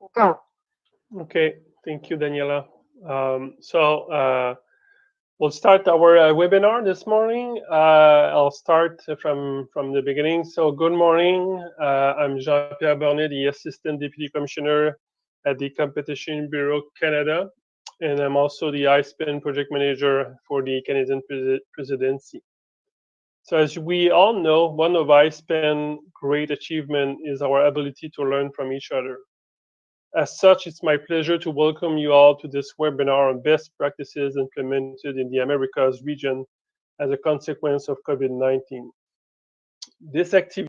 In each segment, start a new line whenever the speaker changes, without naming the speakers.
Go.
Okay, thank you, Daniela. We'll start our webinar this morning. I'll start from the beginning. So, good morning. I'm Jean-Pierre Bernet, the Assistant Deputy Commissioner at the Competition Bureau Canada, and I'm also the iSpin Project Manager for the Canadian Presidency. So, as we all know, one of iSpin's great achievement is our ability to learn from each other. As such, it's my pleasure to welcome you all to this webinar on best practices implemented in the Americas region as a consequence of COVID-19. This activity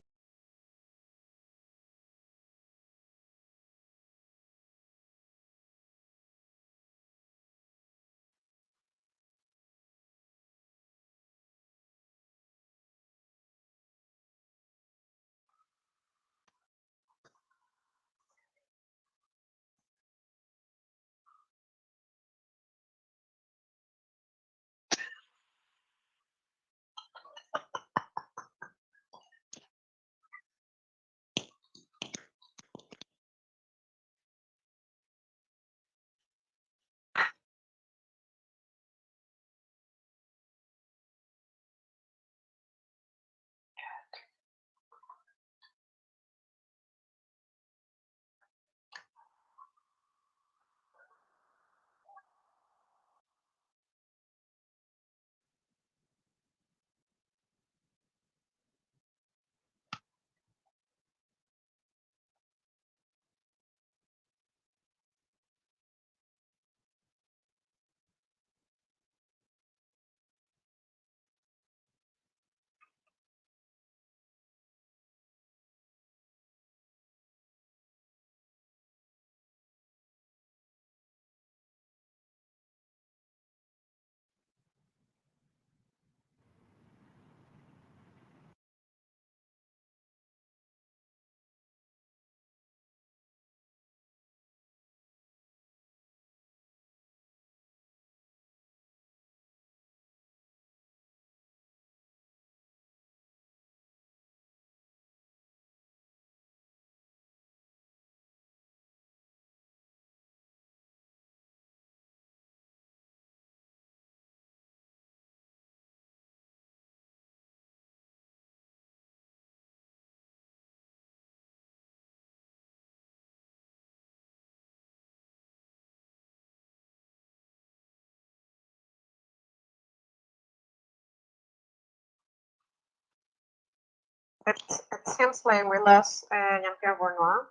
It seems like we lost Jean-Pierre Bournois.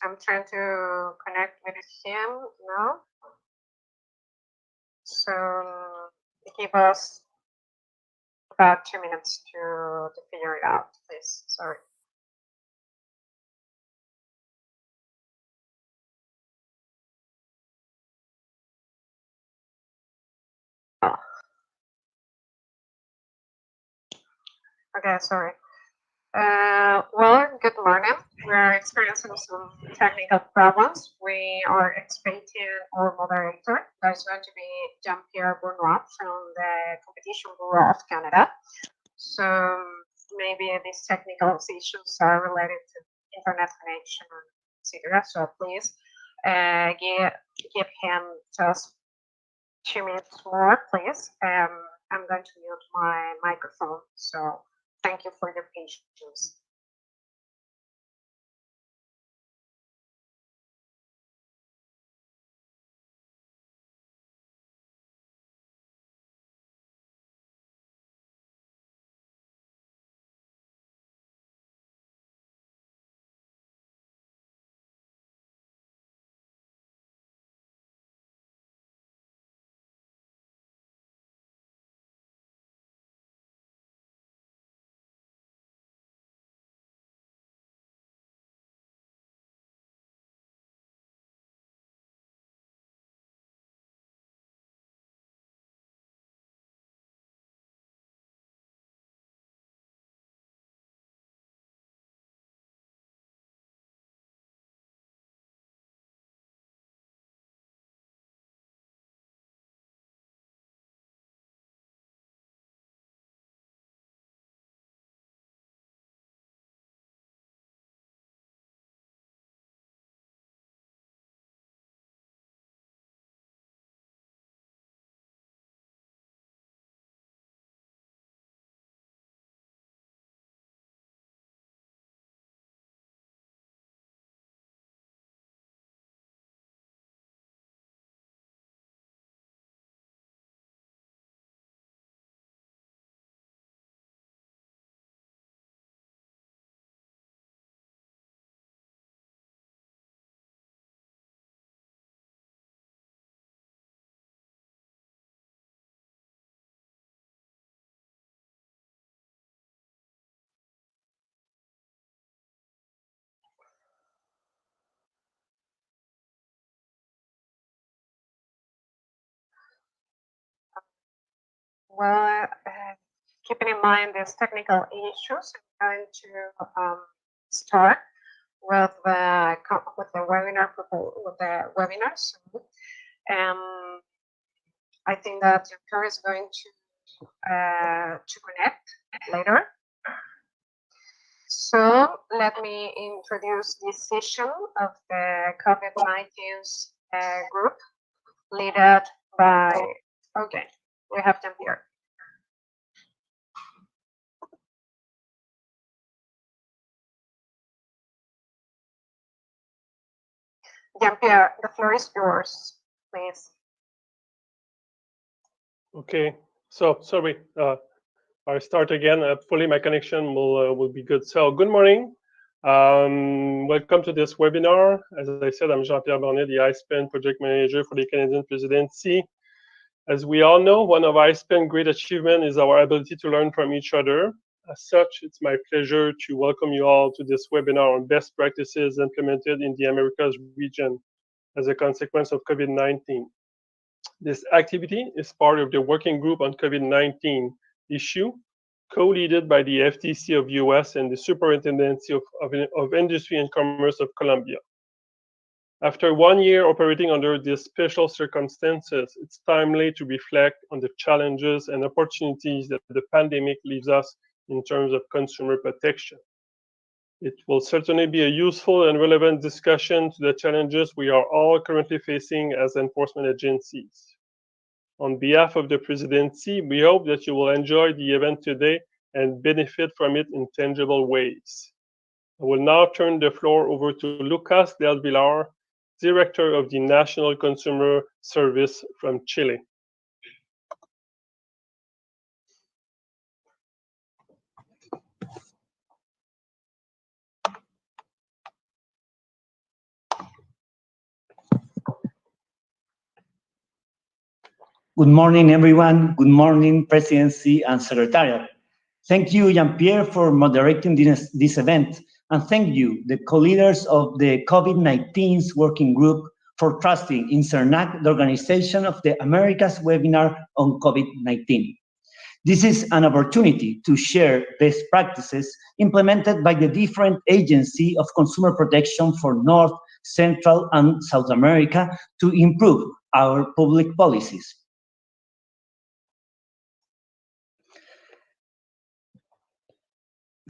I'm trying to connect with him now. So give us about 2 minutes to figure it out, please. Sorry. Oh, okay, sorry. Well, good morning. We're experiencing some technical problems. We are expecting our moderator. That's going to be Jean-Pierre Bournois from the Competition Bureau of Canada. So maybe these technical issues are related to internet connection, etc. So please give him just 2 minutes more, please. I'm going to mute my microphone. So thank you for your patience. Well, keeping in mind these technical issues, I'm going to start with the webinar with the webinar. So, I think that Jennifer is going to connect later. So let me introduce this session of the COVID-19 group, led by, okay, we have them here. Jean-Pierre, the floor is yours, please.
Okay, so sorry, I'll start again. Hopefully my connection will be good. So good morning. Welcome to this webinar. As I said, I'm Jean-Pierre Barnet, the iSPEN project manager for the Canadian presidency. As we all know, one of iSPEN's great achievements is our ability to learn from each other. As such, it's my pleasure to welcome you all to this webinar on best practices implemented in the Americas region as a consequence of COVID-19. This activity is part of the working group on COVID-19 issue, co-led by the FTC of US and the Superintendency of Industry and Commerce of Colombia. After 1 year operating under these special circumstances, it's timely to reflect on the challenges and opportunities that the pandemic leaves us in terms of consumer protection. It will certainly be a useful and relevant discussion to the challenges we are all currently facing as enforcement agencies. On behalf of the presidency, we hope that you will enjoy the event today and benefit from it in tangible ways. I will now turn the floor over to Lucas Del Villar, Director of the National Consumer Service from Chile.
Good morning, everyone. Good morning, Presidency and Secretariat. Thank you, Jean-Pierre, for moderating this event, and thank you, the co-leaders of the COVID-19 working group, for trusting in CERNAC, the organization of the Americas webinar on COVID-19. This is an opportunity to share best practices implemented by the different agencies of consumer protection for North, Central, and South America to improve our public policies.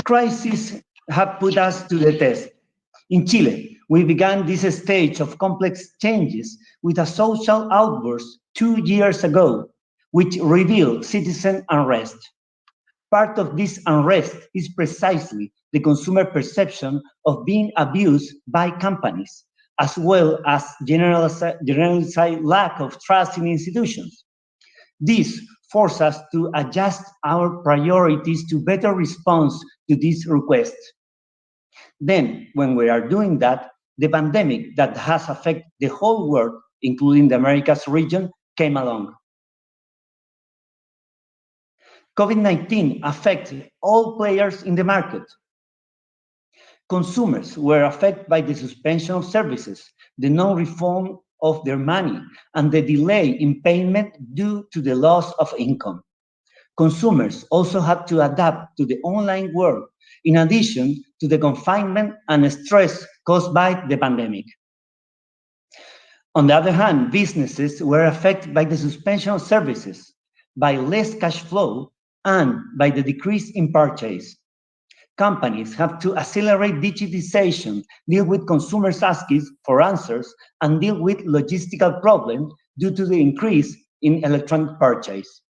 Crises have put us to the test. In Chile, we began this stage of complex changes with a social outburst 2 years ago, which revealed citizen unrest. Part of this unrest is precisely the consumer perception of being abused by companies, as well as generalized lack of trust in institutions. This forces us to adjust our priorities to better respond to these requests. Then, when we are doing that, the pandemic that has affected the whole world, including the Americas region, came along. COVID-19 affected all players in the market. Consumers were affected by the suspension of services, the non-refund of their money, and the delay in payment due to the loss of income. Consumers also had to adapt to the online world, in addition to the confinement and stress caused by the pandemic. On the other hand, businesses were affected by the suspension of services, by less cash flow, and by the decrease in purchase. Companies have to accelerate digitization, deal with consumers asking for answers, and deal with logistical problems due to the increase in electronic purchase.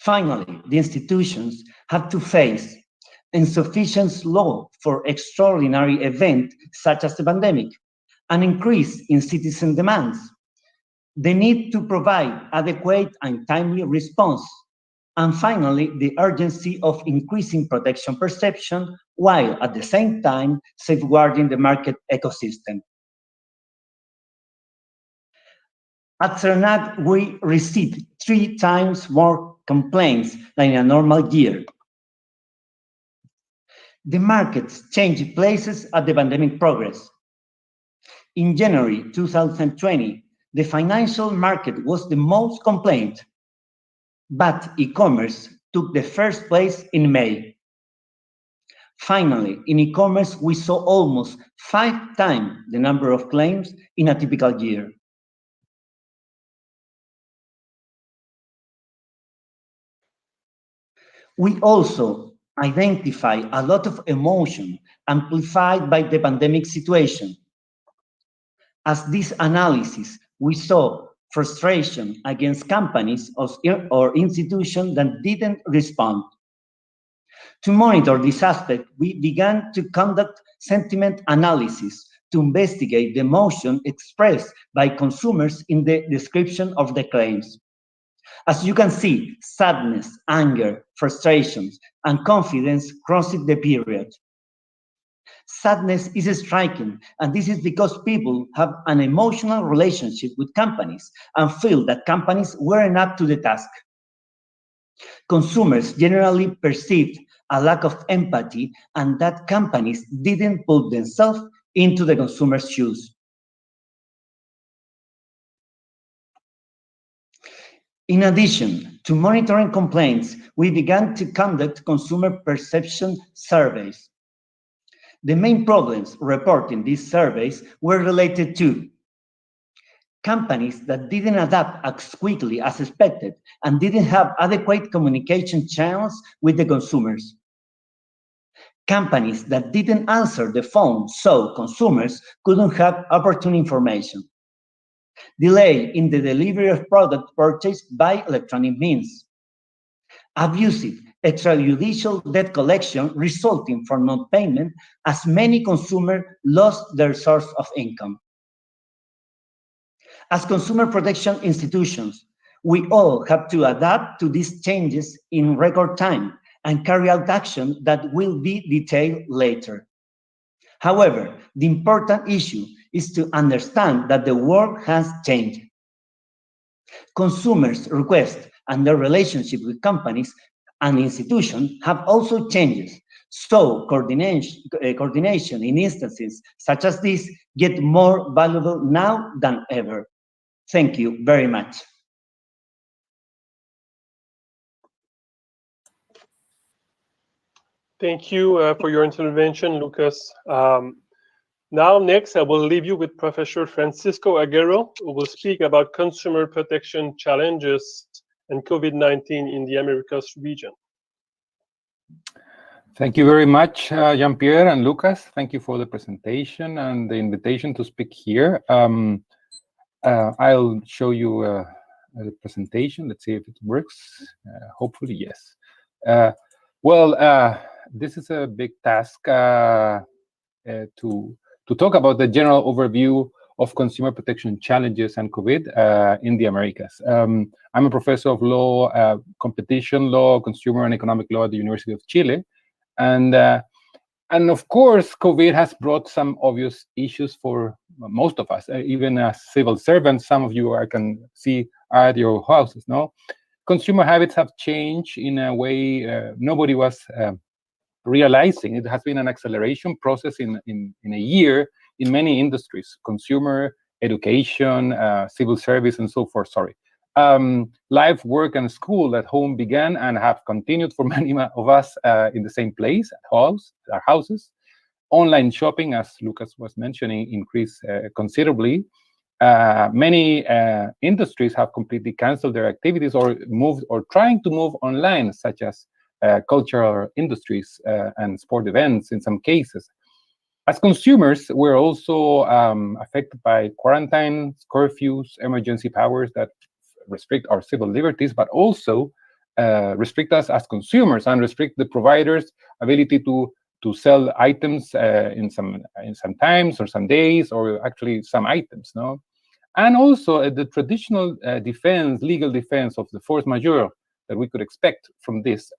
Finally, the institutions have to face insufficient law for extraordinary events such as the pandemic, an increase in citizen demands, the need to provide adequate and timely response, and finally, the urgency of increasing protection perception while at the same time safeguarding the market ecosystem. At CERNAC, we received 3 times more complaints than in a normal year. The markets changed places as the pandemic progressed. In January 2020, the financial market was the most complained. but e-commerce took the first place in May. Finally, in e-commerce, we saw almost 5 times the number of claims in a typical year. We also identify a lot of emotion amplified by the pandemic situation. As this analysis, we saw frustration against companies or institutions that didn't respond. To monitor this aspect, we began to conduct sentiment analysis to investigate the emotion expressed by consumers in the description of the claims. As you can see, sadness, anger, frustrations, and confidence crossed the period. Sadness is striking, and this is because people have an emotional relationship with companies and feel that companies weren't up to the task. Consumers generally perceived a lack of empathy and that companies didn't put themselves into the consumer's shoes. In addition to monitoring complaints, we began to conduct consumer perception surveys. The main problems reported in these surveys were related to companies that didn't adapt as quickly as expected and didn't have adequate communication channels with the consumers. Companies that didn't answer the phone so consumers couldn't have opportune information. Delay in the delivery of product purchased by electronic means. Abusive extrajudicial debt collection resulting from non-payment as many consumers lost their source of income. As consumer protection institutions, we all have to adapt to these changes in record time and carry out action that will be detailed later. However, the important issue is to understand that the world has changed. Consumers' requests and their relationship with companies and institutions have also changed. So coordination in instances such as this get more valuable now than ever. Thank you very much.
Thank you for your intervention, Lucas. Now, next, I will leave you with Professor Francisco Aguero, who will speak about consumer protection challenges and COVID-19 in the Americas region.
Thank you very much, Jean-Pierre and Lucas. Thank you for the presentation and the invitation to speak here. I'll show you a presentation. Let's see if it works. Hopefully, yes. This is a big task to talk about the general overview of consumer protection challenges and COVID in the Americas. I'm a professor of law, competition law, consumer and economic law at the University of Chile. And of course, COVID has brought some obvious issues for most of us, even as civil servants. Some of you I can see are at your houses, no? Consumer habits have changed in a way nobody was realizing. It has been an acceleration process in a year in many industries: consumer, education, civil service, and so forth. Life, work, and school at home began and have continued for many of us in the same place, at our houses. Online shopping, as Lucas was mentioning, increased considerably. Many industries have completely canceled their activities or moved or trying to move online, such as cultural industries and sport events in some cases. As consumers, we're also affected by quarantines, curfews, emergency powers that restrict our civil liberties, but also restrict us as consumers and restrict the provider's ability to sell items in some times or some days, or actually some items, no? And also the traditional legal defense of the force majeure that we could expect from this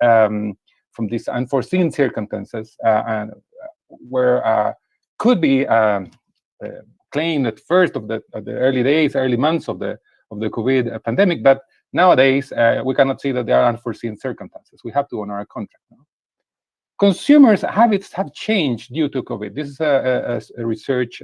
unforeseen circumstances, and where could be claimed at first of the early months of the COVID pandemic, but nowadays we cannot say that there are unforeseen circumstances. We have to honor our contract. No? Consumers' habits have changed due to COVID. This is a research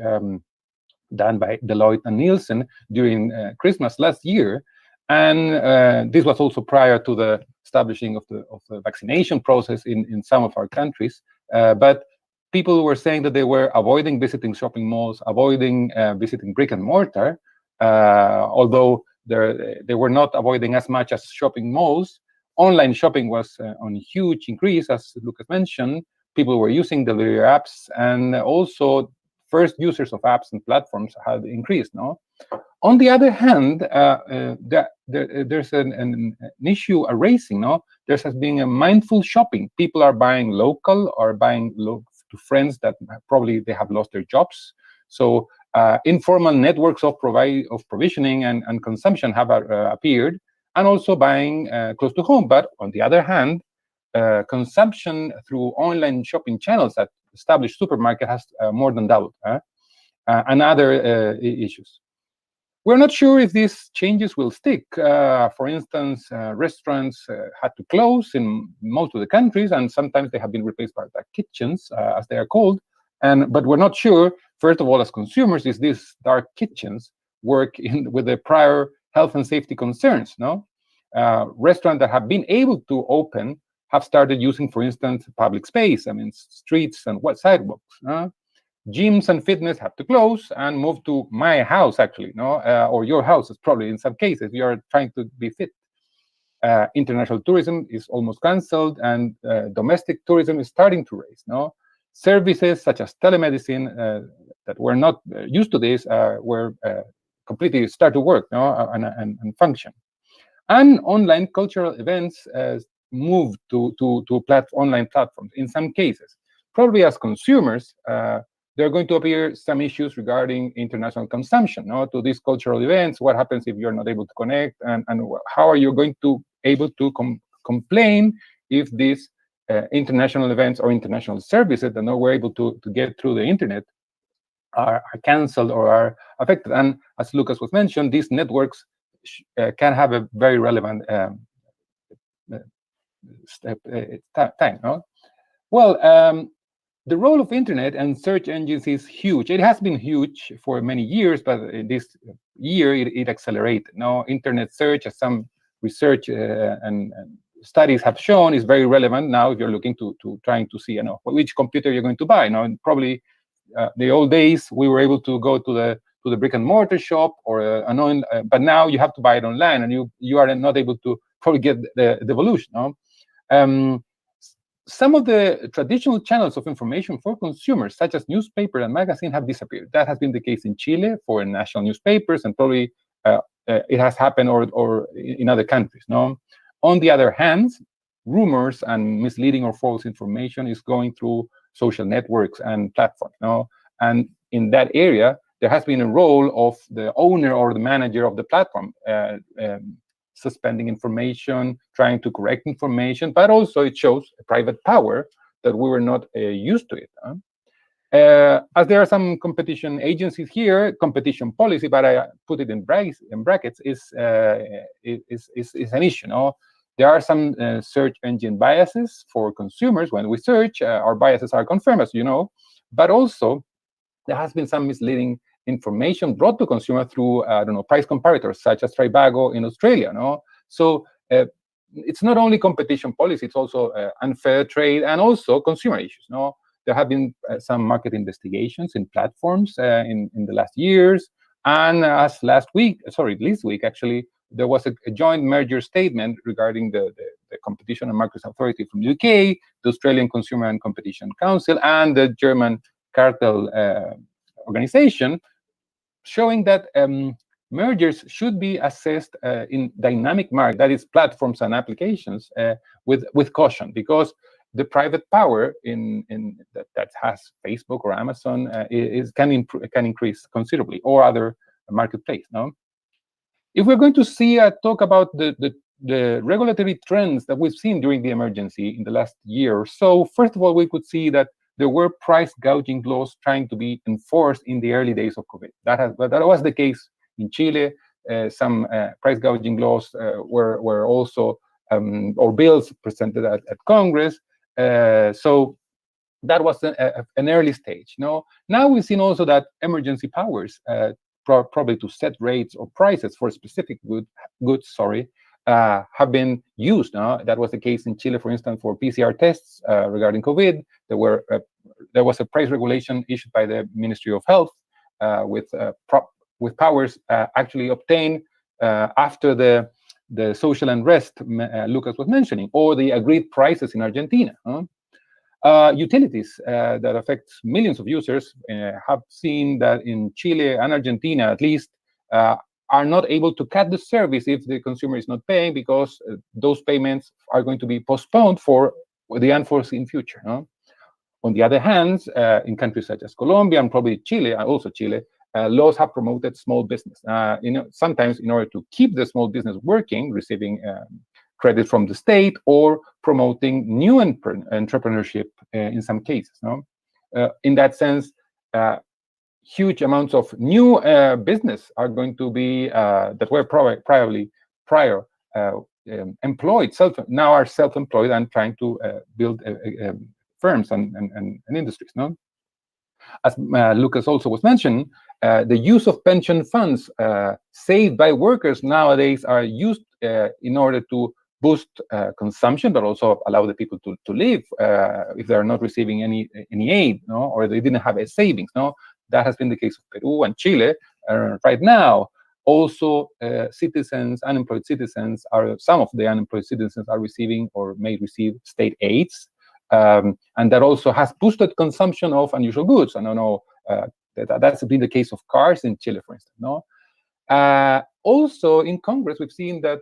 done by Deloitte and Nielsen during Christmas last year, And this was also prior to the establishing of the vaccination process in some of our countries. But people were saying that they were avoiding visiting shopping malls, avoiding visiting brick and mortar, although they were not avoiding as much as shopping malls. Online shopping was on a huge increase, as Lucas mentioned. People were using delivery apps, and also first users of apps and platforms had increased. No. On the other hand, there's an issue arising. No, there has been a mindful shopping. People are buying local or buying to friends that probably they have lost their jobs. So informal networks of provisioning and consumption have appeared, and also buying close to home. But on the other hand, consumption through online shopping channels at established supermarket has more than doubled, and other issues. We're not sure if these changes will stick. For instance, restaurants had to close in most of the countries, and sometimes they have been replaced by dark kitchens, as they are called. But we're not sure, first of all, as consumers, is these dark kitchens work with the prior health and safety concerns. No, restaurants that have been able to open have started using, for instance, public space. I mean, streets and sidewalks. Gyms and fitness have to close and move to my house, actually, or your house, probably in some cases. You are trying to be fit. International tourism is almost cancelled, and domestic tourism is starting to rise. Services such as telemedicine that were not used to this were completely start to work and function. And online cultural events moved to online platforms in some cases. Probably as consumers, there are going to appear some issues regarding international consumption to these cultural events. What happens if you're not able to connect, and how are you going to able to complain if these international events or international services that were able to get through the internet are canceled or are affected? And as Lucas was mentioned, these networks can have a very relevant time. Well, the role of internet and search engines is huge. It has been huge for many years, but this year it accelerated. Internet search, as some research and studies have shown, is very relevant now if you're looking to trying to see which computer you're going to buy. Probably the old days we were able to go to the brick and mortar shop or but now you have to buy it online, and you are not able to probably get the evolution. Some of the traditional channels of information for consumers, such as newspaper and magazine, have disappeared. That has been the case in Chile for national newspapers, and probably it has happened or in other countries. On the other hand, rumors and misleading or false information is going through social networks and platforms. And in that area, there has been a role of the owner or the manager of the platform suspending information, trying to correct information, but also it shows a private power that we were not used to it. As there are some competition agencies here, competition policy, but I put it in brackets, is an issue. There are some search engine biases for consumers. When we search, our biases are confirmed, as you know, but also there has been some misleading information brought to consumer through price comparators such as Trivago in Australia. So it's not only competition policy; it's also unfair trade and also consumer issues. There have been some market investigations in platforms in the last years, and as this week actually, there was a joint merger statement regarding the Competition and Markets Authority from the UK, the Australian Consumer and Competition Council, and the German cartel organization, showing that mergers should be assessed in dynamic market, that is, platforms and applications, with caution, because the private power that has Facebook or Amazon can increase considerably, or other marketplace. If we're going to talk about the regulatory trends that we've seen during the emergency in the last year or so, first of all, we could see that there were price gouging laws trying to be enforced in the early days of COVID. That was the case in Chile. Some price gouging laws were also, or bills presented at Congress. So that was an early stage. Now we've seen also that emergency powers probably to set rates or prices for specific goods, have been used. That was the case in Chile, for instance, for PCR tests regarding COVID. There was a price regulation issued by the Ministry of Health with powers actually obtained after the social unrest Lucas was mentioning, or the agreed prices in Argentina. Utilities that affect millions of users have seen that in Chile and Argentina, at least, are not able to cut the service if the consumer is not paying, because those payments are going to be postponed for the unforeseen future. On the other hand, in countries such as Colombia and probably Chile, also Chile, laws have promoted small business. Sometimes in order to keep the small business working, receiving credit from the state, or promoting new entrepreneurship in some cases. In that sense, huge amounts of new business are going to be that were prior employed, now are self-employed and trying to build firms and industries. As Lucas also was mentioning, the use of pension funds saved by workers nowadays are used in order to boost consumption, but also allow the people to live if they are not receiving any aid, or they didn't have a savings. That has been the case of Peru and Chile right now. Also, unemployed citizens some of the unemployed citizens are receiving or may receive state aids, and that also has boosted consumption of unusual goods. I don't know that's been the case of cars in Chile, for instance. Also, in Congress, we've seen that,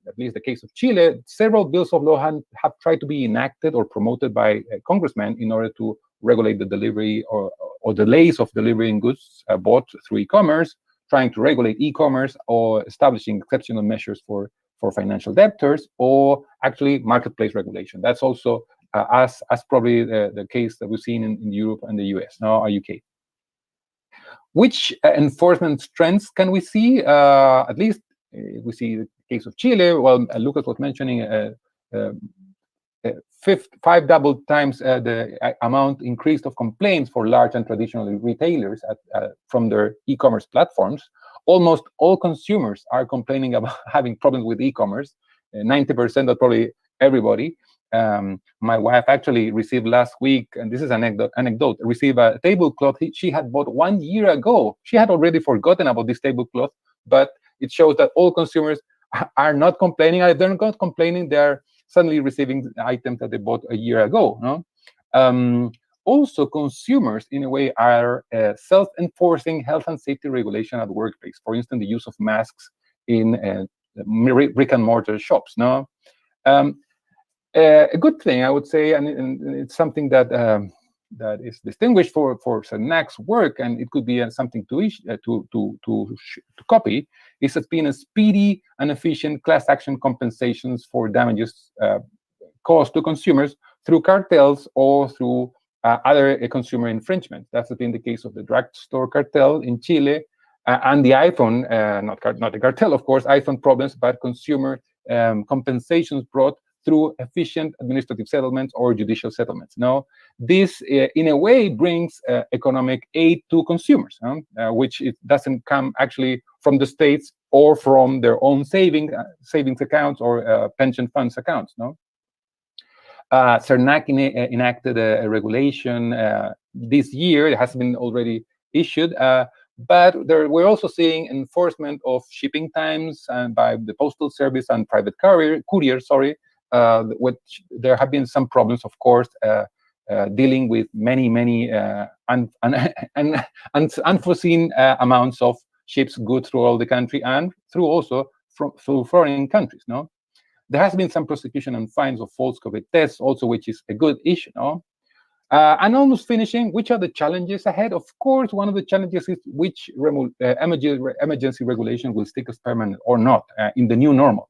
at least the case of Chile, several bills of law have tried to be enacted or promoted by congressmen in order to regulate the delivery or delays of delivering goods bought through e-commerce, trying to regulate e-commerce, or establishing exceptional measures for financial debtors, or actually marketplace regulation. That's also as probably the case that we've seen in Europe and the US, or UK. Which enforcement trends can we see? At least we see the case of Chile. Well, Lucas was mentioning 5 double times the amount increased of complaints for large and traditional retailers from their e-commerce platforms. Almost all consumers are complaining about having problems with e-commerce. 90% of probably everybody. My wife actually received last week, and this is an anecdote, received a tablecloth she had bought 1 year ago. She had already forgotten about this tablecloth, but it shows that all consumers are not complaining. If they're not complaining, they're suddenly receiving items that they bought a year ago. Also, consumers, in a way, are self-enforcing health and safety regulation at the workplace. For instance, the use of masks in brick-and-mortar shops. A good thing, I would say, and it's something that is distinguished for SERNAC's work, and it could be something to copy, is it's been a speedy and efficient class action compensations for damages caused to consumers through cartels or through other consumer infringement. That's been the case of the drugstore cartel in Chile and the iPhone, not the cartel, of course, iPhone problems, but consumer compensations brought through efficient administrative settlements or judicial settlements. This, in a way, brings economic aid to consumers, which it doesn't come actually from the states or from their own savings accounts or pension funds accounts. SERNAC enacted a regulation this year. It has been already issued, but we're also seeing enforcement of shipping times by the postal service and private couriers. Which there have been some problems, of course, dealing with many unforeseen amounts of ships go through all the country and through foreign countries. There has been some prosecution and fines of false COVID tests, also, which is a good issue. And almost finishing, which are the challenges ahead? Of course, one of the challenges is which emergency regulation will stick as permanent or not in the new normal.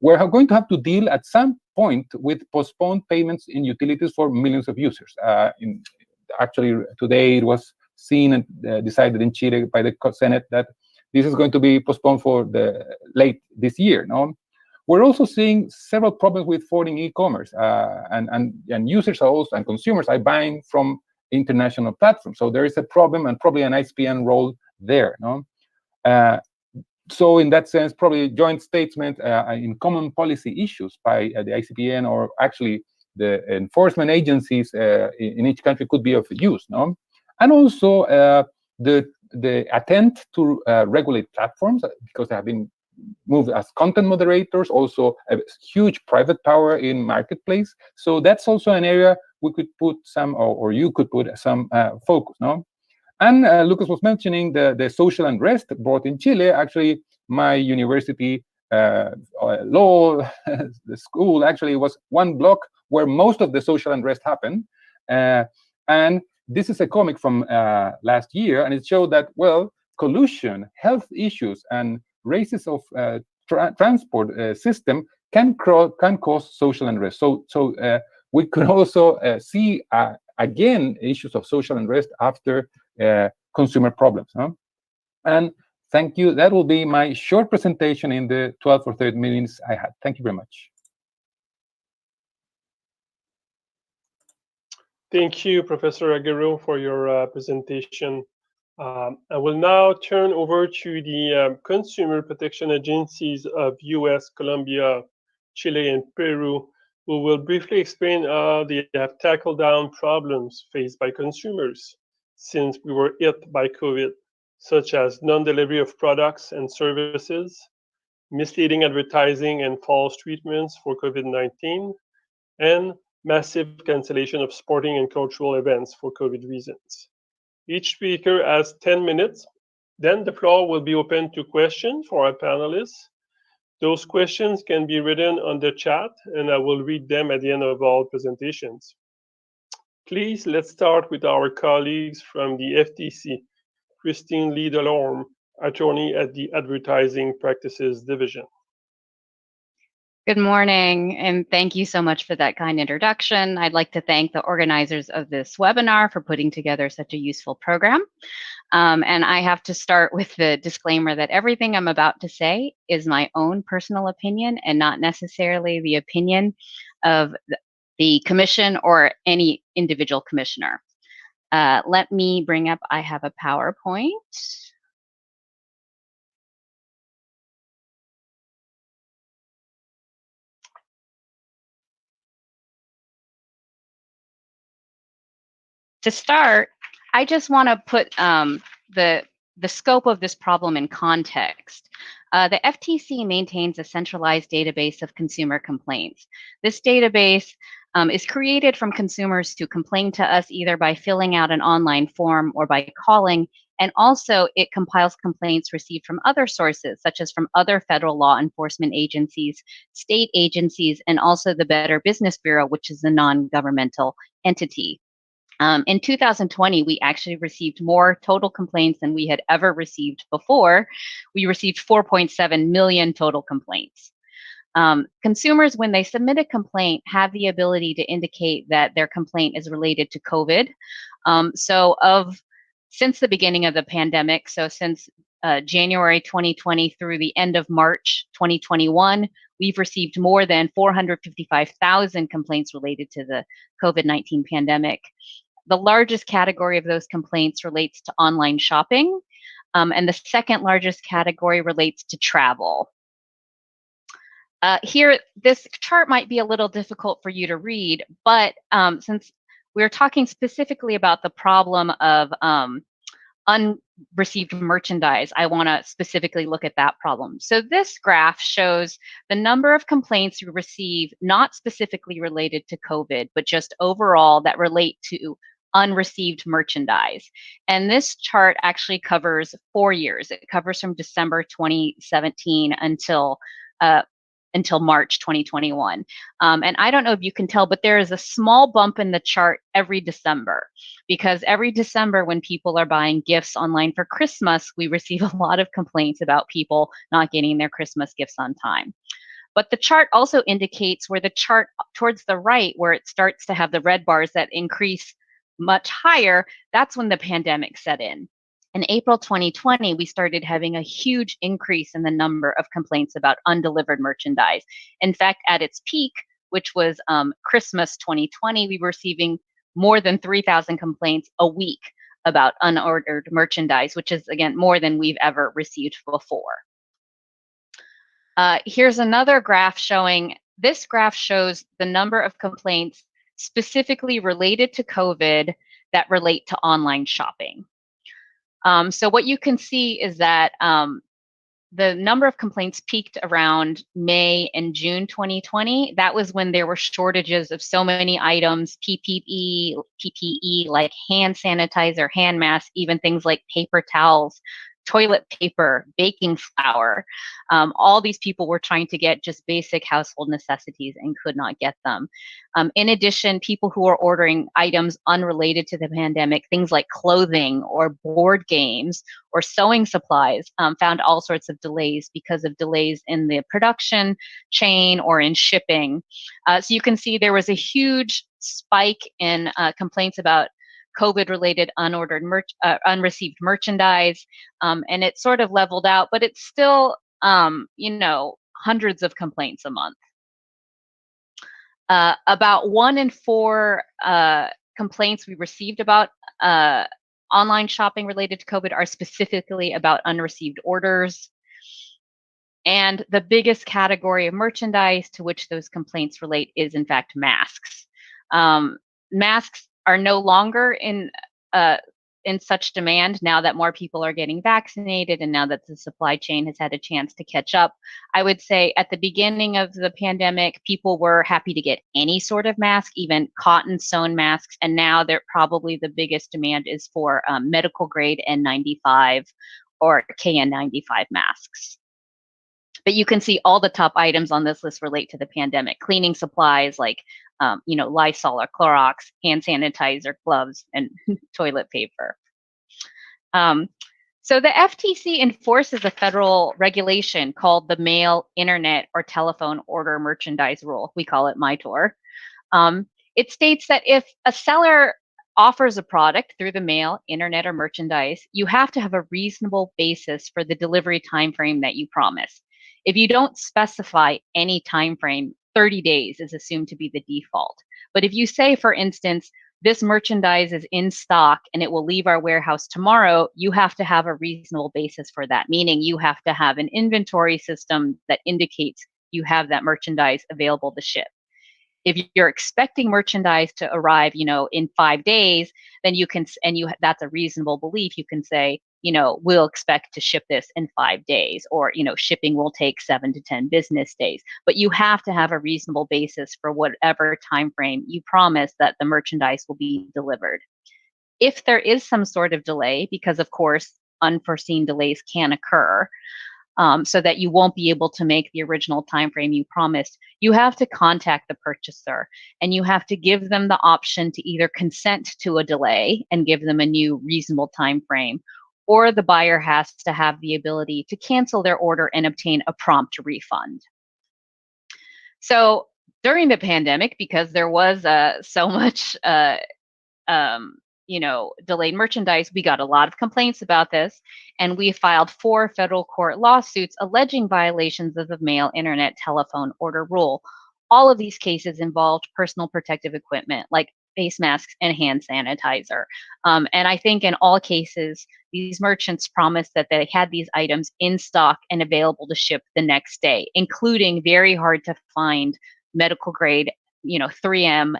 We're going to have to deal at some point with postponed payments in utilities for millions of users. Actually, today it was seen and decided in Chile by the Senate that this is going to be postponed for the late this year. We're also seeing several problems with foreign e-commerce, and users are also, and consumers are buying from international platforms. So there is a problem, and probably an ISPN role there. No, so in that sense, probably joint statement in common policy issues by the ICPN or actually the enforcement agencies in each country could be of use. No, and also the attempt to regulate platforms, because they have been moved as content moderators, also a huge private power in marketplace. So that's also an area we could put some, or you could put some focus. No, and Lucas was mentioning the social unrest brought in Chile. Actually, my university law the school actually was one block where most of the social unrest happened, and this is a comic from last year, and it showed that, well, collusion, health issues, and races of transport system can cause social unrest. So we could also see again issues of social unrest after consumer problems. Huh? And thank you. That will be my short presentation in the 12 or 13 minutes I had. Thank you very much.
Thank you, Professor Aguero, for your presentation. I will now turn over to the consumer protection agencies of US, Colombia, Chile, and Peru, who will briefly explain how they have tackled down problems faced by consumers since we were hit by COVID, such as non-delivery of products and services, misleading advertising and false treatments for COVID-19, and massive cancellation of sporting and cultural events for COVID reasons. Each speaker has 10 minutes. Then the floor will be open to questions for our panelists. Those questions can be written on the chat, and I will read them at the end of all presentations. Please, let's start with our colleagues from the FTC. Christine Lee Delorme, attorney at the Advertising Practices Division.
Good morning, and thank you so much for that kind introduction. I'd like to thank the organizers of this webinar for putting together such a useful program. And I have to start with the disclaimer that everything I'm about to say is my own personal opinion and not necessarily the opinion of the commission or any individual commissioner. Let me bring up, I have a PowerPoint. To start, I just want to put the scope of this problem in context. The FTC maintains a centralized database of consumer complaints. This database is created from consumers who complain to us either by filling out an online form or by calling, and also it compiles complaints received from other sources, such as from other federal law enforcement agencies, state agencies, and also the Better Business Bureau, which is a non-governmental entity. In 2020, we actually received more total complaints than we had ever received before. We received 4.7 million total complaints. Consumers, when they submit a complaint, have the ability to indicate that their complaint is related to COVID. Since the beginning of the pandemic, so since January 2020 through the end of March 2021, we've received more than 455,000 complaints related to the COVID-19 pandemic. The largest category of those complaints relates to online shopping, and the second largest category relates to travel. Here, this chart might be a little difficult for you to read, but since we're talking specifically about the problem of unreceived merchandise, I want to specifically look at that problem. So this graph shows the number of complaints we receive, not specifically related to COVID, but just overall that relate to unreceived merchandise. And this chart actually covers 4 years. It covers from December 2017 until March 2021. And I don't know if you can tell, but there is a small bump in the chart every December, because every December when people are buying gifts online for Christmas, we receive a lot of complaints about people not getting their Christmas gifts on time. But the chart also indicates where the chart towards the right, where it starts to have the red bars that increase much higher, that's when the pandemic set in. In April 2020, we started having a huge increase in the number of complaints about undelivered merchandise. In fact, at its peak, which was Christmas 2020, we were receiving more than 3,000 complaints a week about unordered merchandise, which is, again, more than we've ever received before. Here's another graph showing, this graph shows the number of complaints specifically related to COVID that relate to online shopping. So what you can see is that the number of complaints peaked around May and June 2020. That was when there were shortages of so many items, PPE like hand sanitizer, hand masks, even things like paper towels, toilet paper, baking flour. All these people were trying to get just basic household necessities and could not get them. In addition, people who are ordering items unrelated to the pandemic, things like clothing or board games or sewing supplies, found all sorts of delays because of delays in the production chain or in shipping. So you can see there was a huge spike in complaints about COVID-related unreceived merchandise, and it sort of leveled out, but it's still, hundreds of complaints a month. About 1 in 4 complaints we received about online shopping related to COVID are specifically about unreceived orders. And the biggest category of merchandise to which those complaints relate is, in fact, masks. Masks are no longer in such demand now that more people are getting vaccinated and now that the supply chain has had a chance to catch up. I would say at the beginning of the pandemic, people were happy to get any sort of mask, even cotton sewn masks, and now they're probably the biggest demand is for medical grade N95 or KN95 masks. But you can see all the top items on this list relate to the pandemic. Cleaning supplies like Lysol or Clorox, hand sanitizer, gloves, and toilet paper. So the FTC enforces a federal regulation called the Mail, Internet, or Telephone Order Merchandise Rule. We call it MITOR. It states that if a seller offers a product through the mail, internet, or merchandise, you have to have a reasonable basis for the delivery timeframe that you promise. If you don't specify any time frame, 30 days is assumed to be the default. But if you say, for instance, this merchandise is in stock and it will leave our warehouse tomorrow, you have to have a reasonable basis for that, meaning you have to have an inventory system that indicates you have that merchandise available to ship. If you're expecting merchandise to arrive, in 5 days, then you can, that's a reasonable belief. You can say, we'll expect to ship this in 5 days, or, shipping will take 7 to 10 business days. But you have to have a reasonable basis for whatever time frame you promise that the merchandise will be delivered. If there is some sort of delay, because of course, unforeseen delays can occur, so that you won't be able to make the original time frame you promised, you have to contact the purchaser and you have to give them the option to either consent to a delay and give them a new reasonable time frame, or the buyer has to have the ability to cancel their order and obtain a prompt refund. So during the pandemic, because there was so much delayed merchandise, we got a lot of complaints about this, and we filed 4 federal court lawsuits alleging violations of the Mail, Internet, Telephone Order Rule. All of these cases involved personal protective equipment like face masks and hand sanitizer. And I think in all cases, these merchants promised that they had these items in stock and available to ship the next day, including very hard to find medical grade, 3M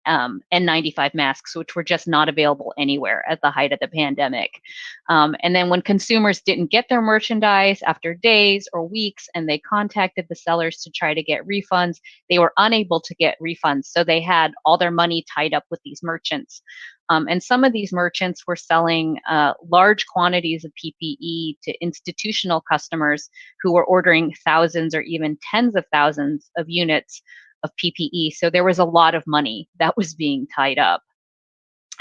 N95 masks, which were just not available anywhere at the height of the pandemic. And then when consumers didn't get their merchandise after days or weeks and they contacted the sellers to try to get refunds, they were unable to get refunds. So they had all their money tied up with these merchants. And some of these merchants were selling large quantities of PPE to institutional customers who were ordering thousands or even tens of thousands of units of PPE. So there was a lot of money that was being tied up.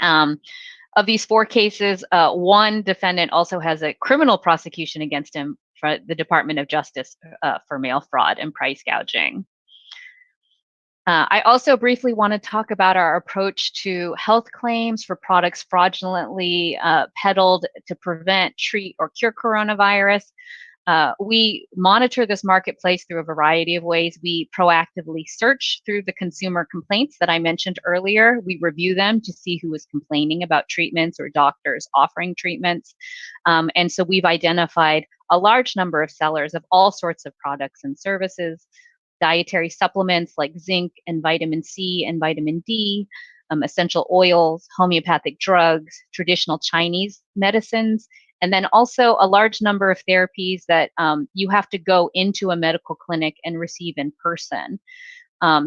Of these 4 cases, one defendant also has a criminal prosecution against him for the Department of Justice for mail fraud and price gouging. I also briefly want to talk about our approach to health claims for products fraudulently peddled to prevent, treat, or cure coronavirus. We monitor this marketplace through a variety of ways. We proactively search through the consumer complaints that I mentioned earlier. We review them to see who is complaining about treatments or doctors offering treatments. And so we've identified a large number of sellers of all sorts of products and services, dietary supplements like zinc and vitamin C and vitamin D, essential oils, homeopathic drugs, traditional Chinese medicines, and then also a large number of therapies that you have to go into a medical clinic and receive in person,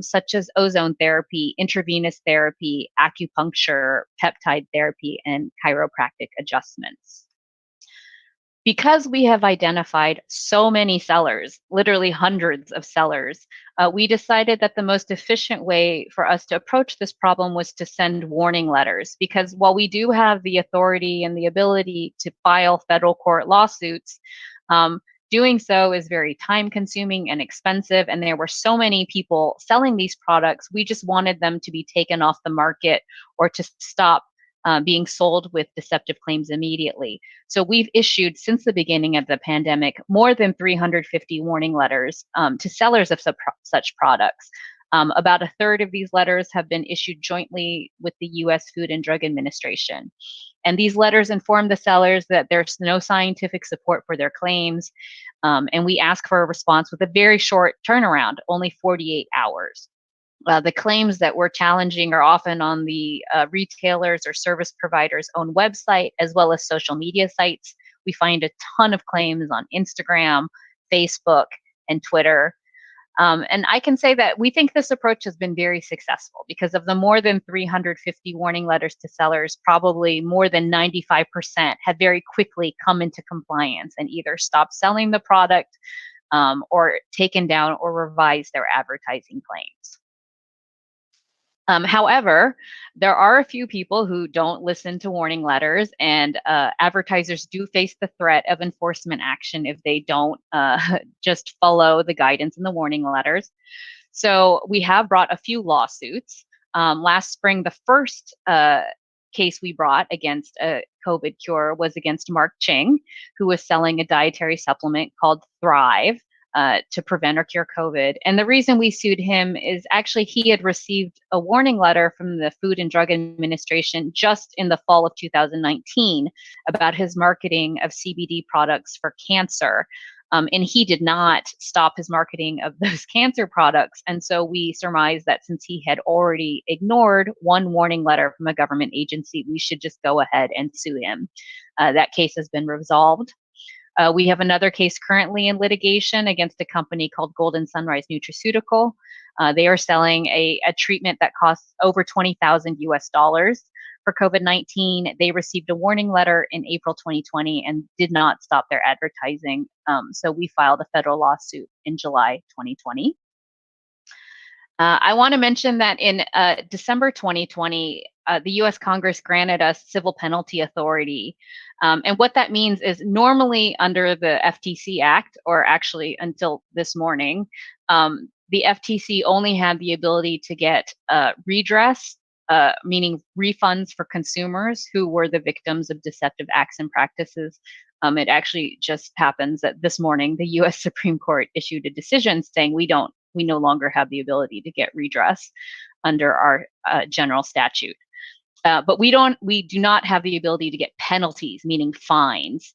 such as ozone therapy, intravenous therapy, acupuncture, peptide therapy, and chiropractic adjustments. Because we have identified so many sellers, literally hundreds of sellers, we decided that the most efficient way for us to approach this problem was to send warning letters. Because while we do have the authority and the ability to file federal court lawsuits, doing so is very time consuming and expensive. And there were so many people selling these products, we just wanted them to be taken off the market or to stop being sold with deceptive claims immediately. So we've issued, since the beginning of the pandemic, more than 350 warning letters to sellers of such products. About a third of these letters have been issued jointly with the U.S. Food and Drug Administration. And these letters inform the sellers that there's no scientific support for their claims. And we ask for a response with a very short turnaround, only 48 hours. The claims that we're challenging are often on the retailers or service providers' own website, as well as social media sites. We find a ton of claims on Instagram, Facebook, and Twitter. And I can say that we think this approach has been very successful because of the more than 350 warning letters to sellers, probably more than 95% have very quickly come into compliance and either stopped selling the product or taken down or revised their advertising claims. However, there are a few people who don't listen to warning letters, and advertisers do face the threat of enforcement action if they don't just follow the guidance in the warning letters. So we have brought a few lawsuits. Last spring, the first case we brought against a COVID cure was against Mark Ching, who was selling a dietary supplement called Thrive to prevent or cure COVID. And the reason we sued him is actually he had received a warning letter from the Food and Drug Administration just in the fall of 2019 about his marketing of CBD products for cancer. And he did not stop his marketing of those cancer products. And so we surmised that since he had already ignored one warning letter from a government agency, we should just go ahead and sue him. That case has been resolved. We have another case currently in litigation against a company called Golden Sunrise Nutraceutical. They are selling a treatment that costs over $20,000 US for COVID-19. They received a warning letter in April 2020 and did not stop their advertising. So we filed a federal lawsuit in July 2020. I want to mention that in December 2020, the US Congress granted us civil penalty authority. And what that means is normally under the FTC Act, or actually until this morning, the FTC only had the ability to get redress, meaning refunds for consumers who were the victims of deceptive acts and practices. It actually just happens that this morning, the US Supreme Court issued a decision saying we no longer have the ability to get redress under our general statute. But we do not have the ability to get penalties, meaning fines,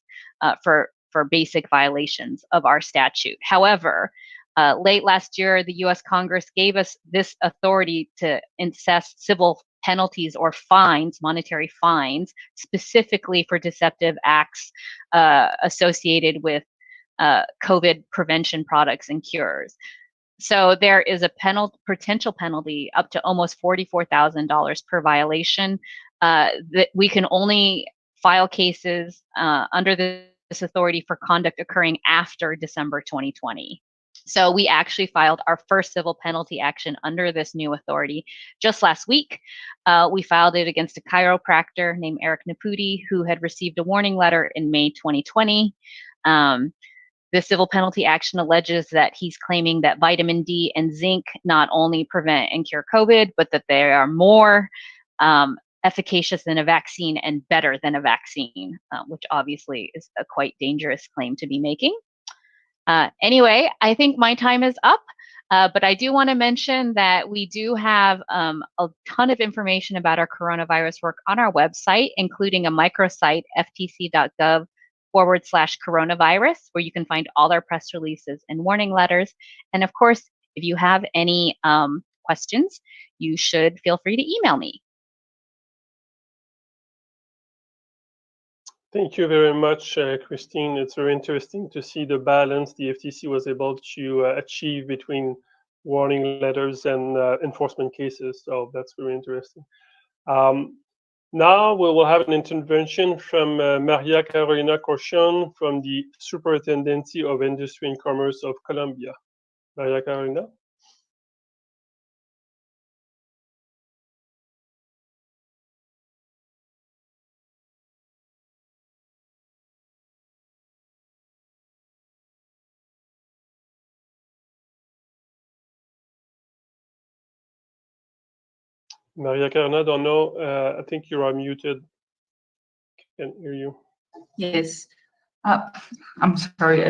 for basic violations of our statute. However, late last year, the U.S. Congress gave us this authority to assess civil penalties or fines, monetary fines, specifically for deceptive acts associated with COVID prevention products and cures. So there is a potential penalty up to almost $44,000 per violation. That we can only file cases under this authority for conduct occurring after December 2020. So we actually filed our first civil penalty action under this new authority just last week. We filed it against a chiropractor named Eric Naputi, who had received a warning letter in May 2020. The civil penalty action alleges that he's claiming that vitamin D and zinc not only prevent and cure COVID, but that they are more efficacious than a vaccine and better than a vaccine, which obviously is a quite dangerous claim to be making. Anyway, I think my time is up. But I do want to mention that we do have a ton of information about our coronavirus work on our website, including a microsite, ftc.gov/coronavirus, where you can find all our press releases and warning letters. And of course, if you have any questions, you should feel free to email me.
Thank you very much, Christine. It's very interesting to see the balance the FTC was able to achieve between warning letters and enforcement cases. So that's very interesting. Now we will have an intervention from Maria Carolina Corchon from the Superintendency of Industry and Commerce of Colombia. Maria Carolina. Maria Carolina, don't know. I think you are muted. Can't hear you.
Yes. I'm sorry. I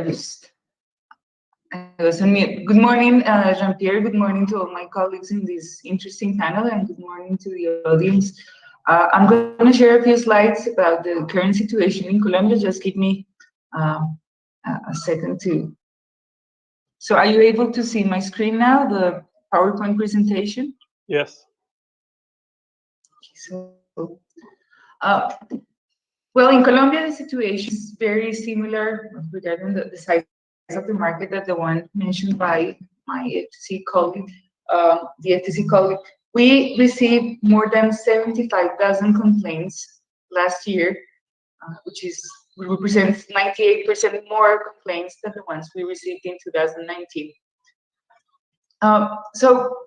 was on mute. Good morning, Jean-Pierre. Good morning to all my colleagues in this interesting panel, and good morning to the audience. I'm going to share a few slides about the current situation in Colombia. Just give me a second to. So, are you able to see my screen now, the PowerPoint presentation?
Yes.
So, well, in Colombia, the situation is very similar regarding the size of the market that the one mentioned by my FTC colleague, We received more than 75,000 complaints last year, which represents 98% more complaints than the ones we received in 2019. So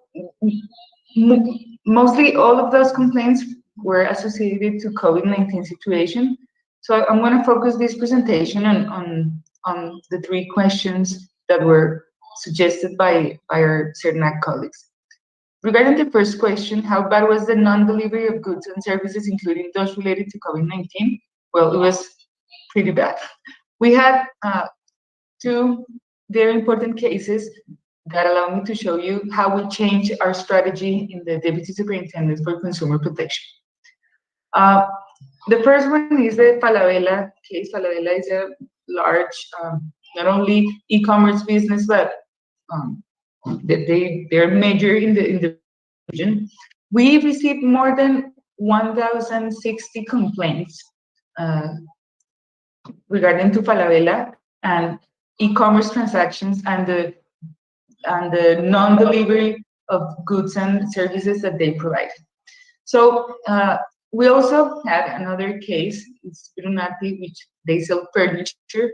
mostly all of those complaints were associated to COVID-19 situation. So I'm going to focus this presentation on the three questions that were suggested by our CERNAC colleagues. Regarding the first question, how bad was the non-delivery of goods and services, including those related to COVID-19? Well, it was pretty bad. We had two very important cases that allow me to show you how we change our strategy in the Deputy Superintendent for Consumer Protection. The first one is the Falabella case. Falabella is a large, not only e-commerce business, but they're major in the region. We received more than 1,060 complaints regarding to Falabella and e-commerce transactions and the non-delivery of goods and services that they provide. So we also had another case, it's Brunati, which they sell furniture,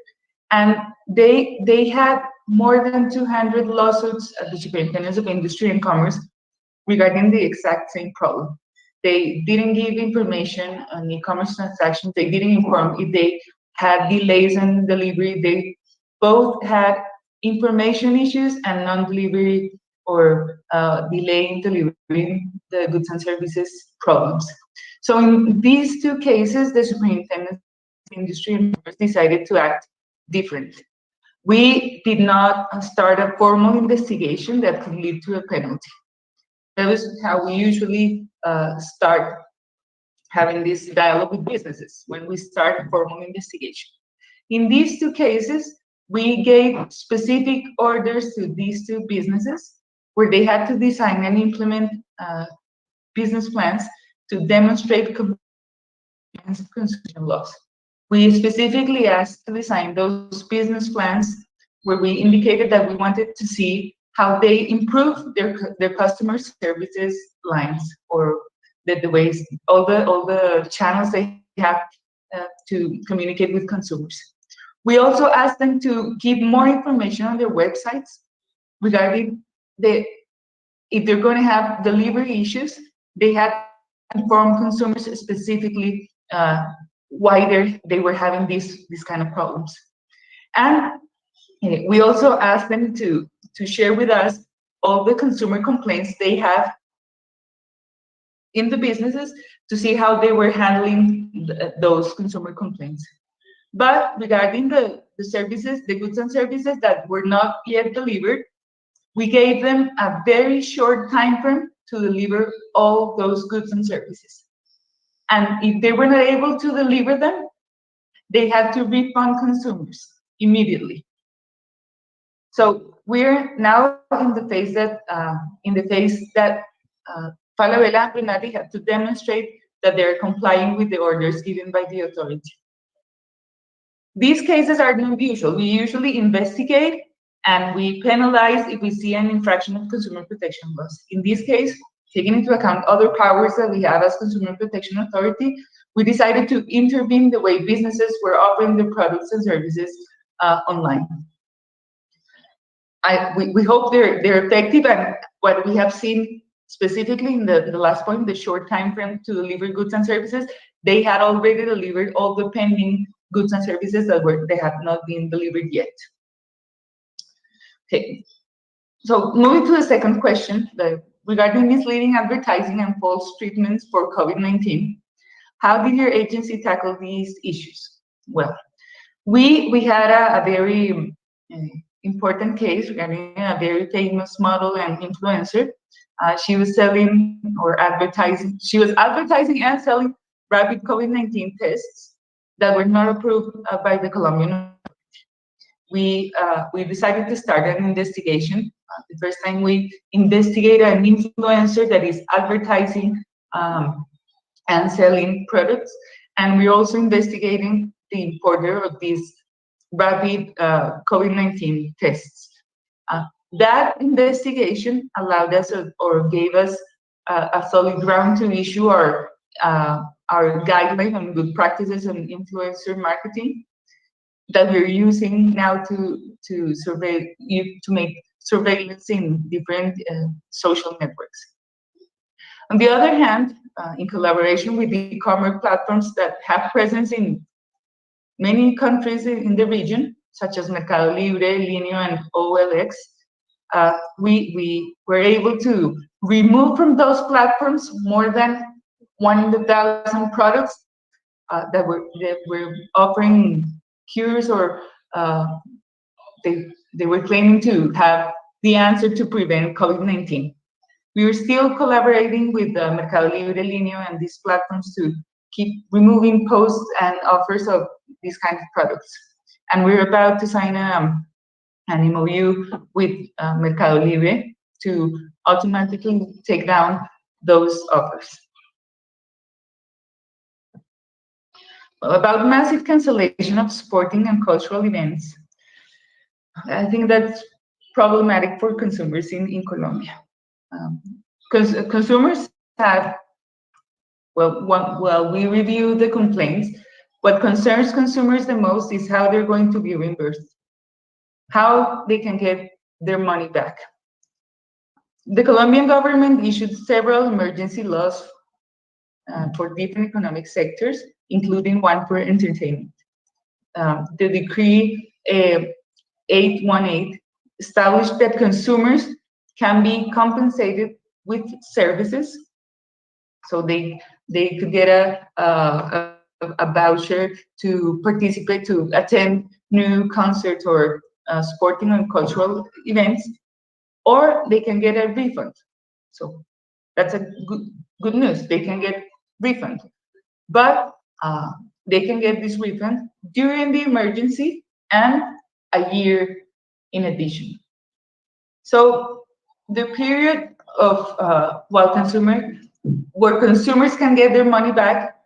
and they had more than 200 lawsuits at the Superintendence of Industry and Commerce regarding the exact same problem. They didn't give information on e-commerce transactions. They didn't inform if they had delays in delivery. They both had information issues and non-delivery or delay in delivering the goods and services problems. So in these two cases, the Superintendent of Industry and Commerce decided to act different. We did not start a formal investigation that could lead to a penalty. That was how we usually start having this dialogue with businesses, when we start a formal investigation. In these two cases, we gave specific orders to these two businesses where they had to design and implement business plans to demonstrate compliance with consumer laws. We specifically asked to design those business plans where we indicated that we wanted to see how they improve their customer services lines, or the ways, all the channels they have to communicate with consumers. We also asked them to give more information on their websites regarding if they're going to have delivery issues, they had to inform consumers specifically why they were having these kind of problems. And we also asked them to share with us all the consumer complaints they have in the businesses to see how they were handling those consumer complaints. But regarding the services, the goods and services that were not yet delivered, we gave them a very short time frame to deliver all those goods and services. And if they were not able to deliver them, they had to refund consumers immediately. So we're now in the phase that Falabella and Renati have to demonstrate that they're complying with the orders given by the authority. These cases are not usual. We usually investigate and we penalize if we see an infraction of consumer protection laws. In this case, taking into account other powers that we have as Consumer Protection Authority, we decided to intervene the way businesses were offering their products and services online. We hope they're effective, and what we have seen specifically in the last point, the short time frame to deliver goods and services, they had already delivered all the pending goods and services that they have not been delivered yet. Okay, so moving to the second question, regarding misleading advertising and false treatments for COVID-19, how did your agency tackle these issues? Well, we had a very important case regarding a very famous model and influencer. She was selling or advertising, she was advertising and selling rapid COVID-19 tests that were not approved by the Colombian authority. We decided to start an investigation. The first time we investigated an influencer that is advertising and selling products, and we're also investigating the importer of these rapid COVID-19 tests. That investigation allowed us or gave us a solid ground to issue our guideline on good practices on influencer marketing that we're using now to make surveillance in different social networks. On the other hand, in collaboration with e-commerce platforms that have presence in many countries in the region, such as Mercado Libre, Linio, and OLX, we were able to remove from those platforms more than 100,000 products that were offering cures, or they were claiming to have the answer to prevent COVID-19. We are still collaborating with Mercado Libre, Linio, and these platforms to keep removing posts and offers of these kinds of products. And we're about to sign an MOU with Mercado Libre to automatically take down those offers. Well, about massive cancellation of sporting and cultural events, I think that's problematic for consumers in Colombia. Because consumers have, well, we review the complaints. What concerns consumers the most is how they're going to be reimbursed, how they can get their money back. The Colombian government issued several emergency laws for different economic sectors, including one for entertainment. The decree 818 established that consumers can be compensated with services, so they could get a voucher to participate, to attend new concerts or sporting and cultural events, or they can get a refund. So that's a good news. They can get refund, but they can get this refund during the emergency and a year in addition. So the period of where consumers can get their money back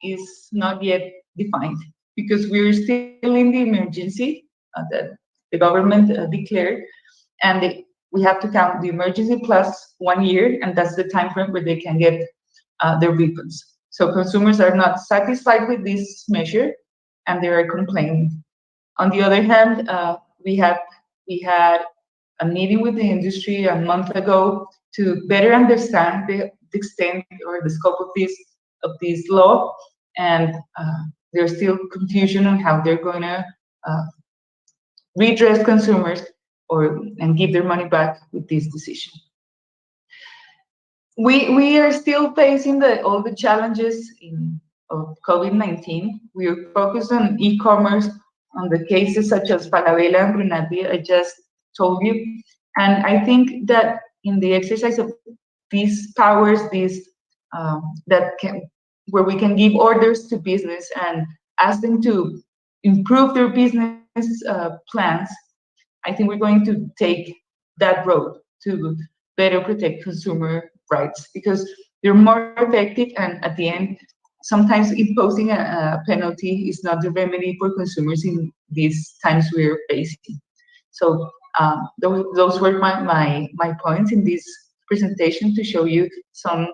is not yet defined, because we're still in the emergency that the government declared, and we have to count the emergency plus 1 year, and that's the time frame where they can get their refunds. So consumers are not satisfied with this measure, and they are complaining. On the other hand, we had a meeting with the industry a month ago to better understand the extent or the scope of this law, and there's still confusion on how they're going to redress consumers and give their money back with this decision. We are still facing all the challenges in of COVID-19. We are focused on e-commerce, on the cases such as Falabella and Brunati I just told you. And I think that in the exercise of these powers, that can, where we can give orders to business and ask them to improve their business plans, I think we're going to take that road to better protect consumer rights because they're more effective, and at the end, sometimes imposing a penalty is not the remedy for consumers in these times we're facing. So those were my points in this presentation to show you some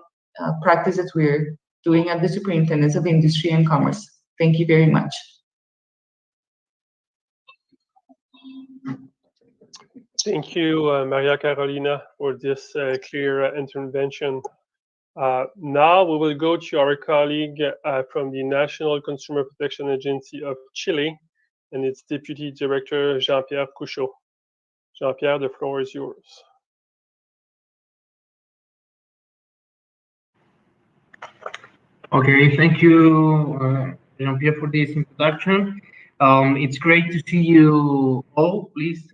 practices we're doing at the Superintendence of Industry and Commerce. Thank you very much.
Thank you, Maria Carolina, for this clear intervention. Now we will go to our colleague from the National Consumer Protection Agency of Chile and its Deputy Director, Jean-Pierre Couchot. Jean-Pierre, the floor is yours.
Okay, thank you, Jean-Pierre, for this introduction. It's great to see you all. Please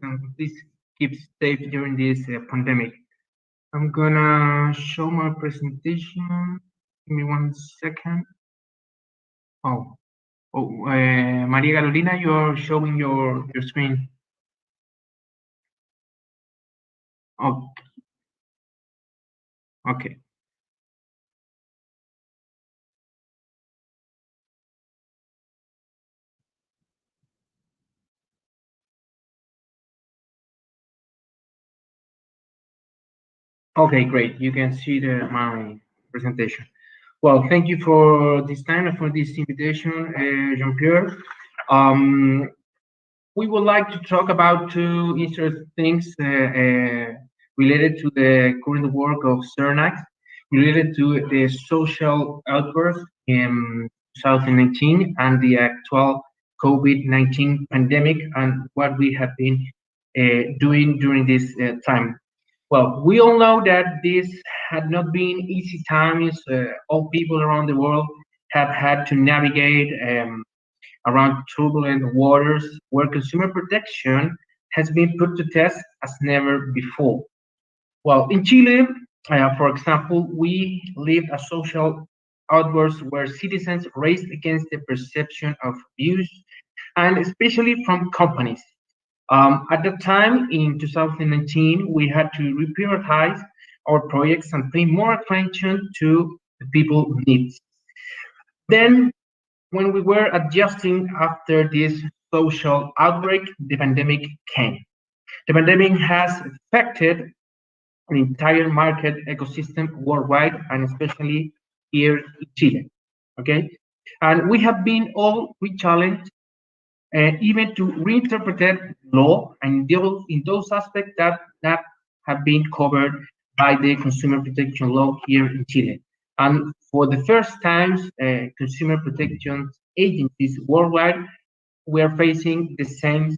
keep safe during this pandemic. I'm gonna show my presentation. Give me 1 second. Maria Carolina, you're showing your screen. Oh, okay. Okay, great. You can see my presentation. Well, thank you for this time and for this invitation, Jean-Pierre. We would like to talk about two interesting things related to the current work of CERNAC, related to the social outburst in 2019 and the actual COVID-19 pandemic and what we have been doing during this time. Well, we all know that this had not been easy times. All people around the world have had to navigate around turbulent waters where consumer protection has been put to test as never before. Well, in Chile, for example, we lived a social outburst where citizens raised against the perception of abuse, and especially from companies. At the time, in 2019, we had to reprioritize our projects and pay more attention to the people's needs. Then, when we were adjusting after this social outbreak, the pandemic came. The pandemic has affected the entire market ecosystem worldwide, and especially here in Chile. Okay, and we have been all re-challenged even to reinterpret law and in those aspects that have been covered by the consumer protection law here in Chile. And for the first time, consumer protection agencies worldwide were facing the same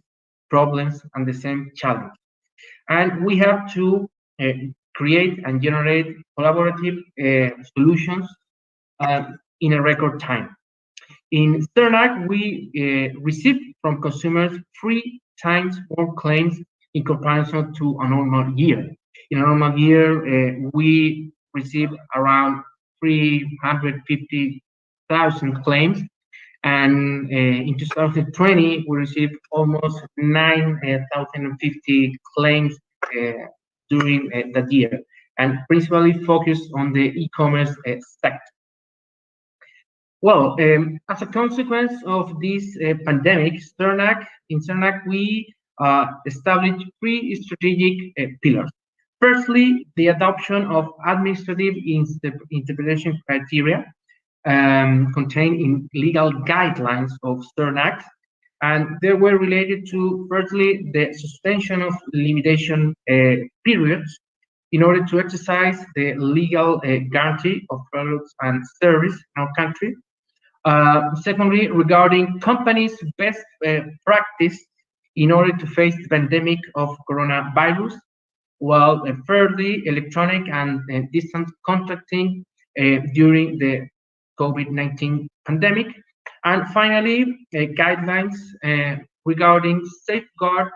problems and the same challenge. And we have to create and generate collaborative solutions in a record time. In CERNAC, we received from consumers 3 times more claims in comparison to a normal year. In a normal year, we received around 350,000 claims, and in 2020, we received almost 9,050 claims during that year, and principally focused on the e-commerce sector. Well, as a consequence of this pandemic, in CERNAC, we established 3 strategic pillars. Firstly, the adoption of administrative interpretation criteria contained in legal guidelines of CERNAC, and they were related to, firstly, the suspension of limitation periods in order to exercise the legal guarantee of products and service in our country. Secondly, regarding companies' best practice in order to face the pandemic of coronavirus, while thirdly, electronic and distant contracting during the COVID-19 pandemic. And finally, guidelines regarding safeguard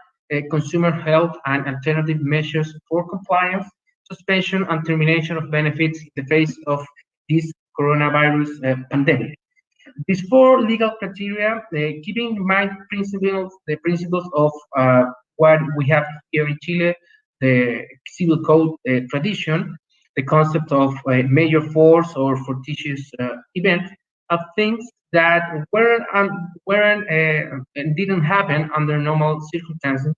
consumer health and alternative measures for compliance, suspension, and termination of benefits in the face of this coronavirus pandemic. These four legal criteria, keeping in mind the principles of what we have here in Chile, the civil code tradition, the concept of major force or fortuitous event, are things that weren't and didn't happen under normal circumstances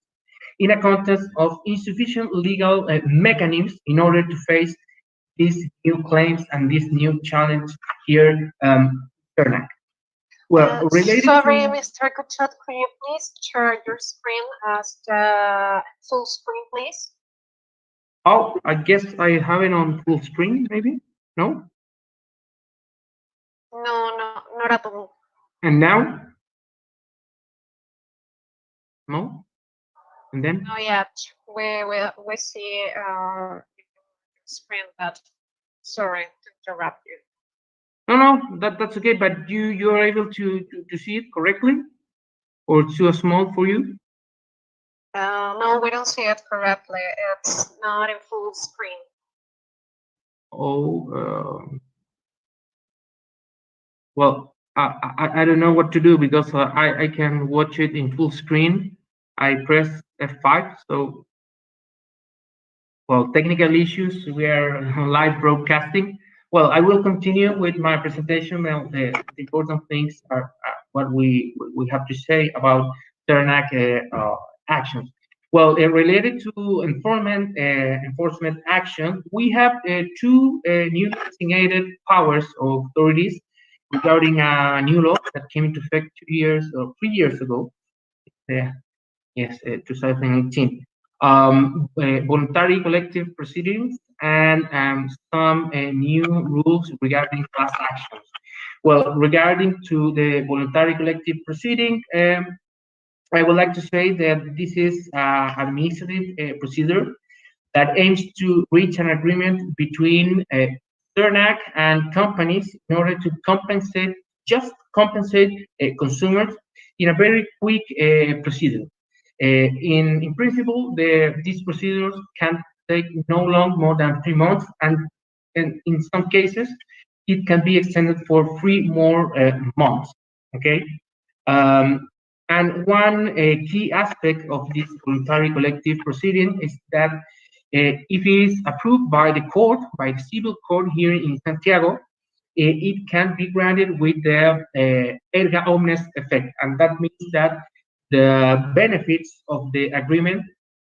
in a context of insufficient legal mechanisms in order to face these new claims and this new challenge here, Erlang. Well, related
sorry,
to
Mr. Kuchat, could you please share your screen as the full screen, please?
oh, I guess I have it on full screen, maybe? No?
No, not at all.
And now? No? And then?
Not yet. We see screen, but sorry to interrupt you.
No, that's okay, but you are able to see it correctly? Or it's too small for you?
No, we don't see it correctly. It's not in full screen.
Oh, well, I don't know what to do because I can watch it in full screen. I press F5, so, well, technical issues, we are live broadcasting. Well, I will continue with my presentation. Well, the important things are what we have to say about Cernac actions. Well, related to enforcement action, we have two new designated powers of authorities regarding a new law that came into effect 2 years or 3 years ago. Yes, 2018. Voluntary collective proceedings and some new rules regarding class actions. Well, regarding to the voluntary collective proceeding, I would like to say that this is an administrative procedure that aims to reach an agreement between CERNAC and companies in order to compensate consumers in a very quick procedure. In principle, these procedures can take no more than 3 months, and in some cases, it can be extended for 3 more months. Okay, and one key aspect of this voluntary collective proceeding is that if it is approved by the court, by the civil court here in Santiago, it can be granted with the erga omnes effect, and that means that the benefits of the agreement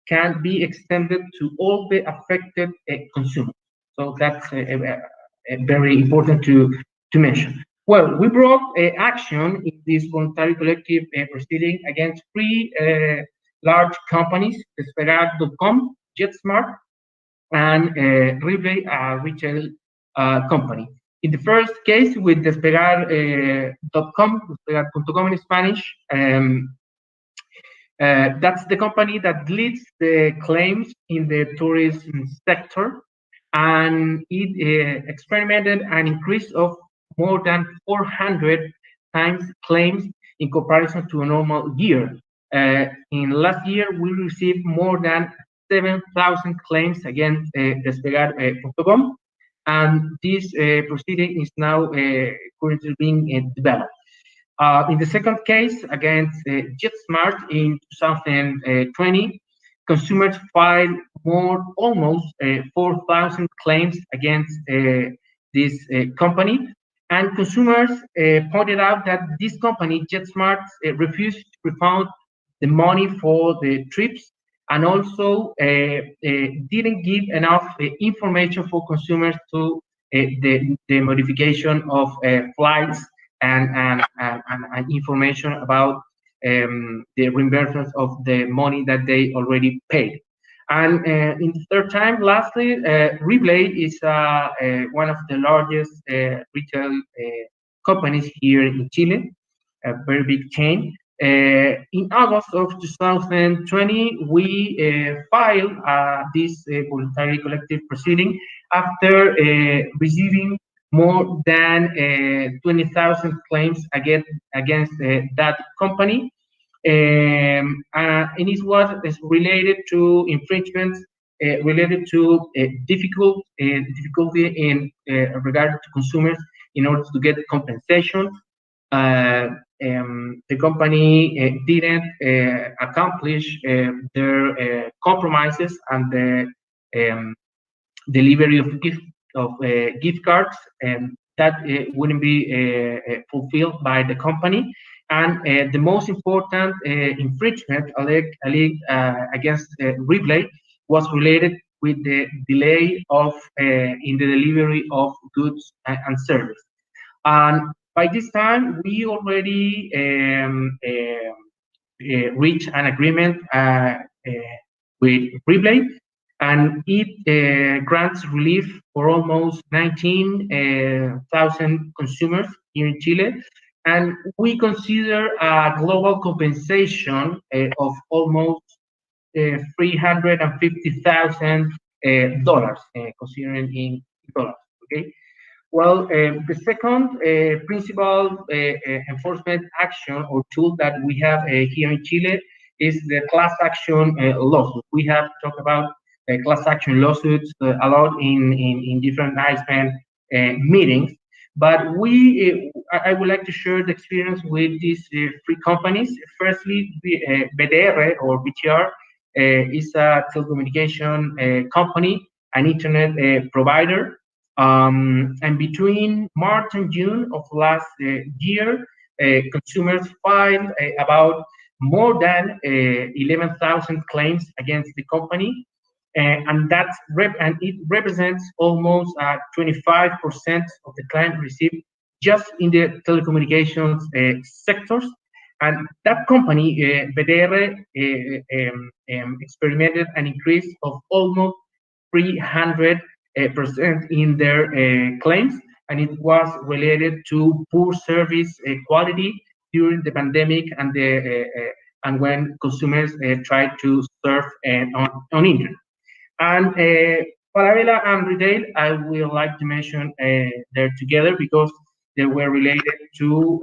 can be extended to all the affected consumers. So that's very important to mention. Well, we brought action in this voluntary collective proceeding against 3 large companies, Despegar.com, JetSmart, and Ripley, a retail company. In the first case with Despegar.com, Despegar.com in Spanish, that's the company that leads the claims in the tourism sector, and it experimented an increase of more than 400 times claims in comparison to a normal year. In last year, we received more than 7,000 claims against Despegar.com, and this proceeding is now currently being developed. In the second case against JetSmart in 2020, consumers filed almost 4,000 claims against this company, and consumers pointed out that this company, JetSmart, refused to refund the money for the trips, and also didn't give enough information for consumers to the modification of flights and information about the reimbursement of the money that they already paid. And in the third time, lastly, Ripley is one of the largest retail companies here in Chile, a very big chain. In August of 2020, we filed this voluntary collective proceeding after receiving more than 20,000 claims against that company. And it was related to infringements related to difficulty in regard to consumers in order to get compensation. The company didn't accomplish their compromises and the delivery of gift cards, and that wouldn't be fulfilled by the company. And the most important infringement alleged against Replay was related with the delay of in the delivery of goods and service. And by this time, we already reached an agreement with Replay, and it grants relief for almost 19,000 consumers here in Chile. And we consider a global compensation of almost $350,000, considering in dollars. Okay. Well, the second principal enforcement action or tool that we have here in Chile is the class action lawsuit. We have talked about class action lawsuits a lot in different ISPEN meetings, but I would like to share the experience with these three companies. Firstly, BTR or BTR is a telecommunication company, an internet provider. And between March and June of last year, consumers filed about more than 11,000 claims against the company, and it represents almost 25% of the claims received just in the telecommunications sectors. And that company, BTR, experimented an increase of almost 300% in their claims, and it was related to poor service quality during the pandemic and when consumers tried to surf on internet. And Falabella and Retail, I would like to mention they're together because they were related to,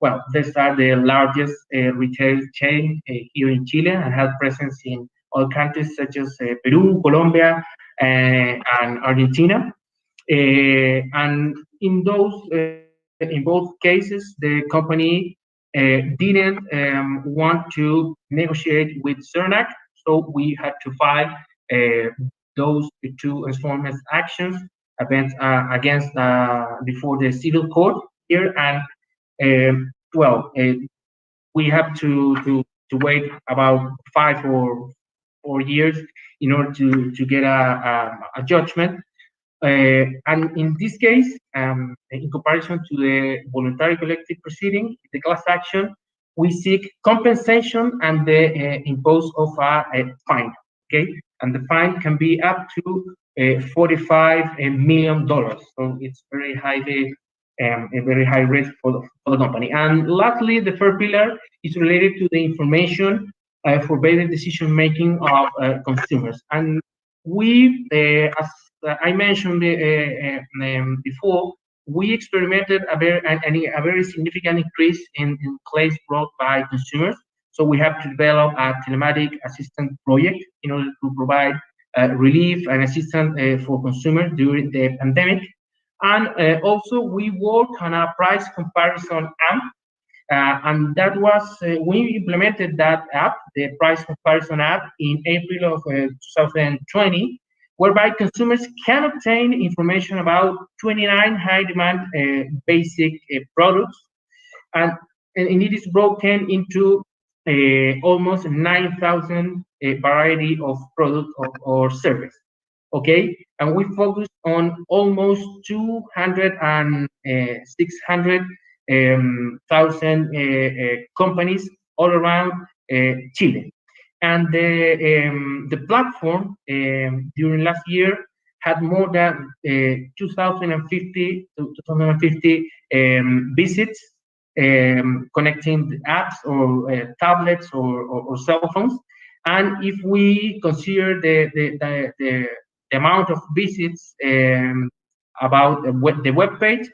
well, these are the largest retail chain here in Chile and have presence in all countries such as Peru, Colombia, and Argentina. And in both cases, the company didn't want to negotiate with CERNAC, so we had to file those two enforcement actions against before the civil court here. And well, we have to wait about 5 or 4 years in order to get a judgment. And in this case, in comparison to the voluntary collective proceeding, the class action, we seek compensation and the impose of a fine. Okay, and the fine can be up to $45 million. So it's very highly a very high risk for the company. And lastly, the third pillar is related to the information for better decision making of consumers. And we, as I mentioned before, we experimented a very significant increase in claims brought by consumers. So we have to develop a telematic assistance project in order to provide relief and assistance for consumers during the pandemic. And also we work on a price comparison app, and that was we implemented that app, the price comparison app, in April of 2020, whereby consumers can obtain information about 29 high demand basic products, and it is broken into almost 9,000 variety of products or service. Okay, and we focus on almost 200 and 600,000 companies all around Chile. And the platform during last year had more than 2,050 visits, connecting the apps or tablets or cell phones. And if we consider the amount of visits about the web page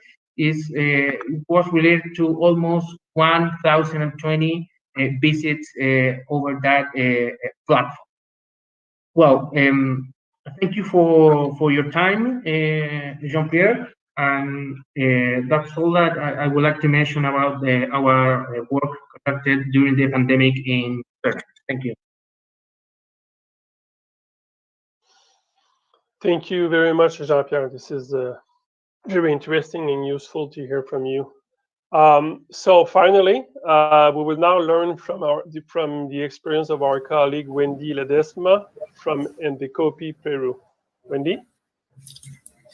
was related to almost 1,020 visits over that platform. Well, thank you for your time, Jean-Pierre, and that's all that I would like to mention about our work conducted during the pandemic in Peru. Thank you.
Thank you very much, Jean-Pierre. This is very interesting and useful to hear from you. So finally, we will now learn from the experience of our colleague Wendy Ledesma from Endecopi, Peru. Wendy?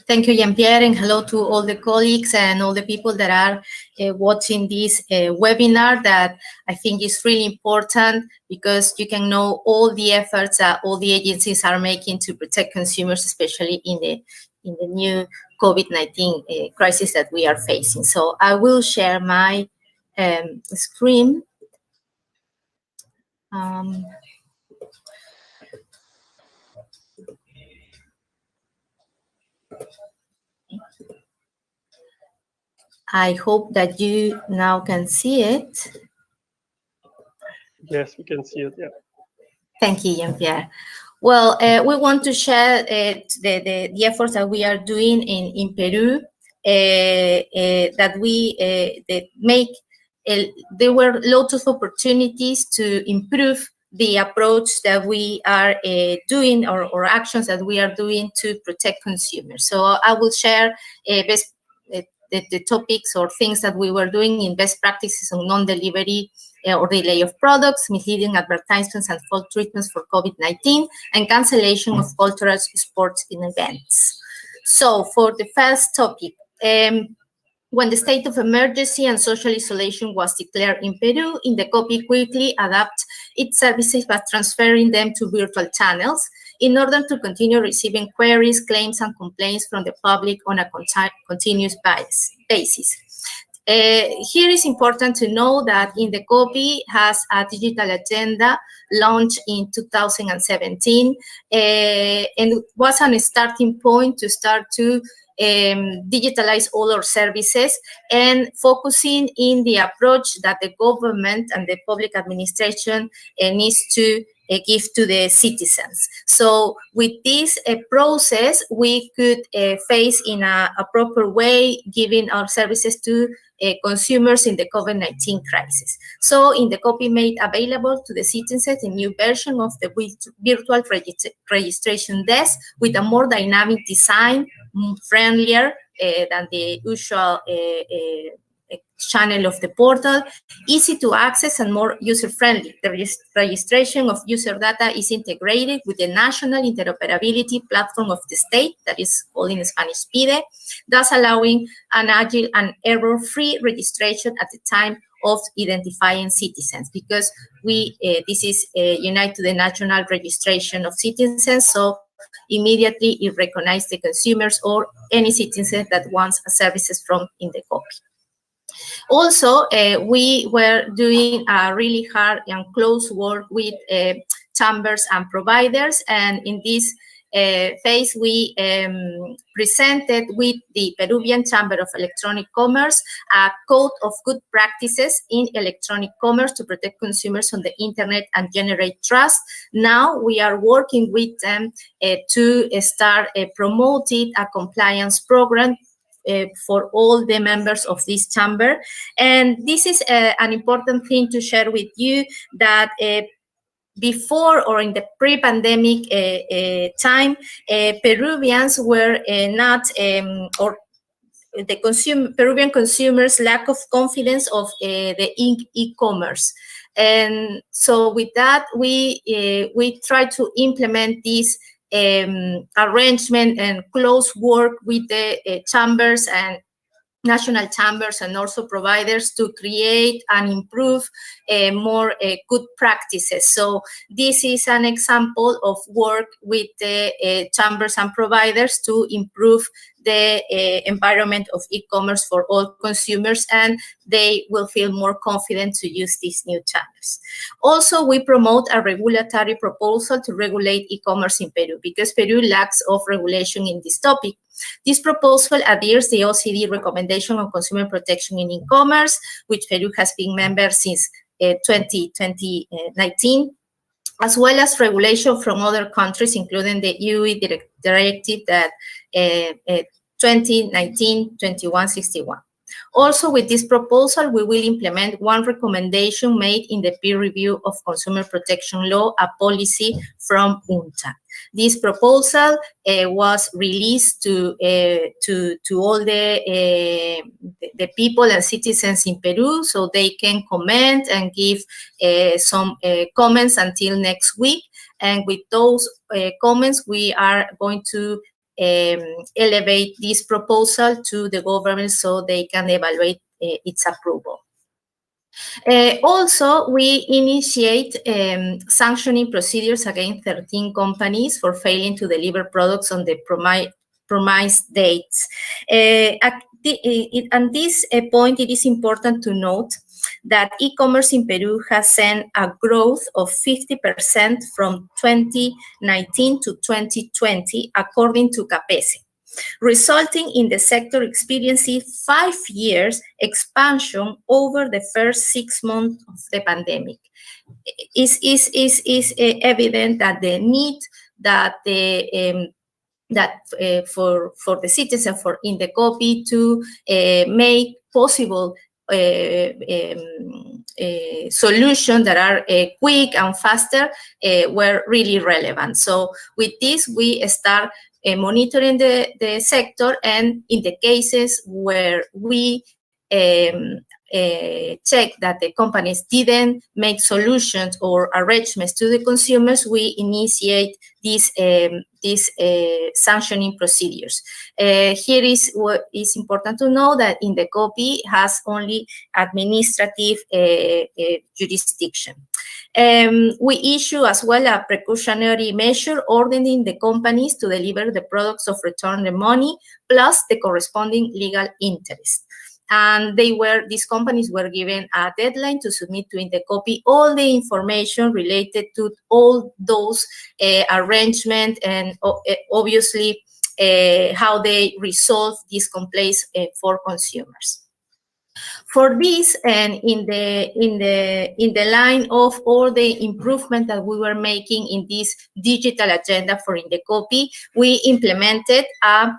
Thank you, Jean-Pierre, and hello to all the colleagues and all the people that are watching this webinar that I think is really important because you can know all the efforts that all the agencies are making to protect consumers, especially in the new COVID-19 crisis that we are facing. So I will share my screen. I hope that you now can see it.
Yes, we can see it, yeah.
Thank you, Jean-Pierre. Well, we want to share the efforts that we are doing in Peru, that make, there were lots of opportunities to improve the approach that we are doing or actions that we are doing to protect consumers. So I will share the topics or things that we were doing in best practices on non-delivery or delay of products, misleading advertisements and false treatments for COVID-19, and cancellation of cultural sports in events. So for the first topic, when the state of emergency and social isolation was declared in Peru, Indecopi quickly adapted its services by transferring them to virtual channels in order to continue receiving queries, claims, and complaints from the public on a continuous basis. Here is important to know that Indecopi has a digital agenda launched in 2017 and was a starting point to start to digitalize all our services and focusing in the approach that the government and the public administration needs to give to the citizens. So with this process, we could face in a proper way giving our services to consumers in the COVID-19 crisis. So Indecopi made available to the citizens a new version of the virtual registration desk with a more dynamic design, friendlier than the usual channel of the portal, easy to access and more user-friendly. The registration of user data is integrated with the National Interoperability Platform of the state, that is called in Spanish PIDE, thus allowing an agile and error-free registration at the time of identifying citizens, because this is united to the national registration of citizens, so immediately it recognizes the consumers or any citizen that wants services from Indecopi. Also, we were doing a really hard and close work with chambers and providers, and in this phase, we presented with the Peruvian Chamber of Electronic Commerce a code of good practices in electronic commerce to protect consumers on the internet and generate trust. Now we are working with them to start promoting a compliance program for all the members of this chamber. And this is an important thing to share with you, that before or in the pre-pandemic time, Peruvians were not, or the Peruvian consumers' lack of confidence of the e-commerce. And so with that, we try to implement this arrangement and close work with the chambers and national chambers and also providers to create and improve more good practices. So this is an example of work with the chambers and providers to improve the environment of e-commerce for all consumers, and they will feel more confident to use these new channels. Also, we promote a regulatory proposal to regulate e-commerce in Peru, because Peru lacks of regulation in this topic. This proposal adheres the OECD recommendation on consumer protection in e-commerce, which Peru has been member since 2019, as well as regulation from other countries, including the EU directive that 2019-2161. Also, with this proposal, we will implement one recommendation made in the peer review of consumer protection law, a policy from UNTA. This proposal was released to all the people and citizens in Peru, so they can comment and give some comments until next week. And with those comments, we are going to elevate this proposal to the government so they can evaluate its approval. Also, we initiate sanctioning procedures against 13 companies for failing to deliver products on the promised dates. At this point, it is important to note that e-commerce in Peru has seen a growth of 50% from 2019 to 2020, according to CAPESE, resulting in the sector experiencing 5 years expansion over the first 6 months of the pandemic. Is evident that the need that for the citizen for Indecopi to make possible solutions that are quick and faster were really relevant. So with this, we start monitoring the sector, and in the cases where we check that the companies didn't make solutions or arrangements to the consumers, we initiate these sanctioning procedures. Here is what is important to know, that Indecopi has only administrative jurisdiction. We issue as well a precautionary measure ordering the companies to deliver the products of return the money plus the corresponding legal interest. And these companies were given a deadline to submit to Indecopi all the information related to all those arrangements and obviously how they resolve these complaints for consumers. For this, and in the line of all the improvement that we were making in this digital agenda for Indecopi, we implemented a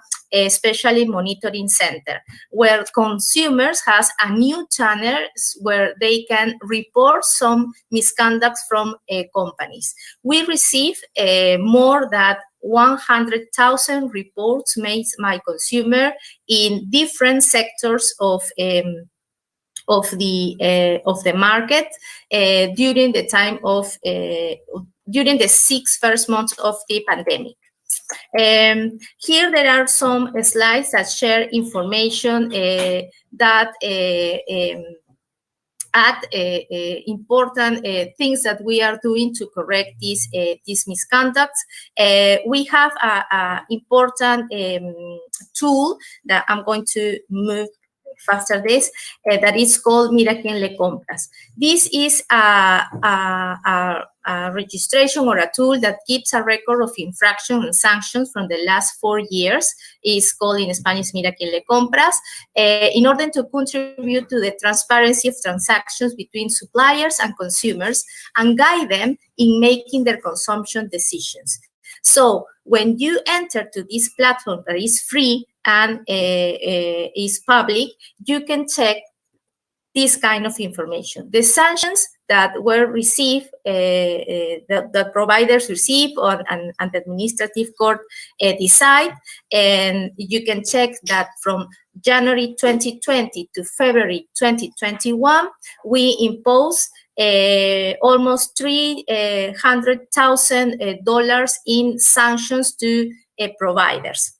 specially monitoring center where consumers has a new channel where they can report some misconduct from companies. We receive more than 100,000 reports made by consumer in different sectors of the market during the time of during the 6 first months of the pandemic. Here there are some slides that share information that add important things that we are doing to correct these misconducts. We have an important tool that I'm going to move faster this, that is called Mira Quién Le Compras. This is a registration or a tool that keeps a record of infraction and sanctions from the last 4 years. It's called in Spanish Mira Quién Le Compras, in order to contribute to the transparency of transactions between suppliers and consumers and guide them in making their consumption decisions. So when you enter to this platform that is free and is public, you can check this kind of information. The sanctions that were received, the providers receive and the administrative court decide, and you can check that from January 2020 to February 2021, we impose almost $300,000 in sanctions to providers.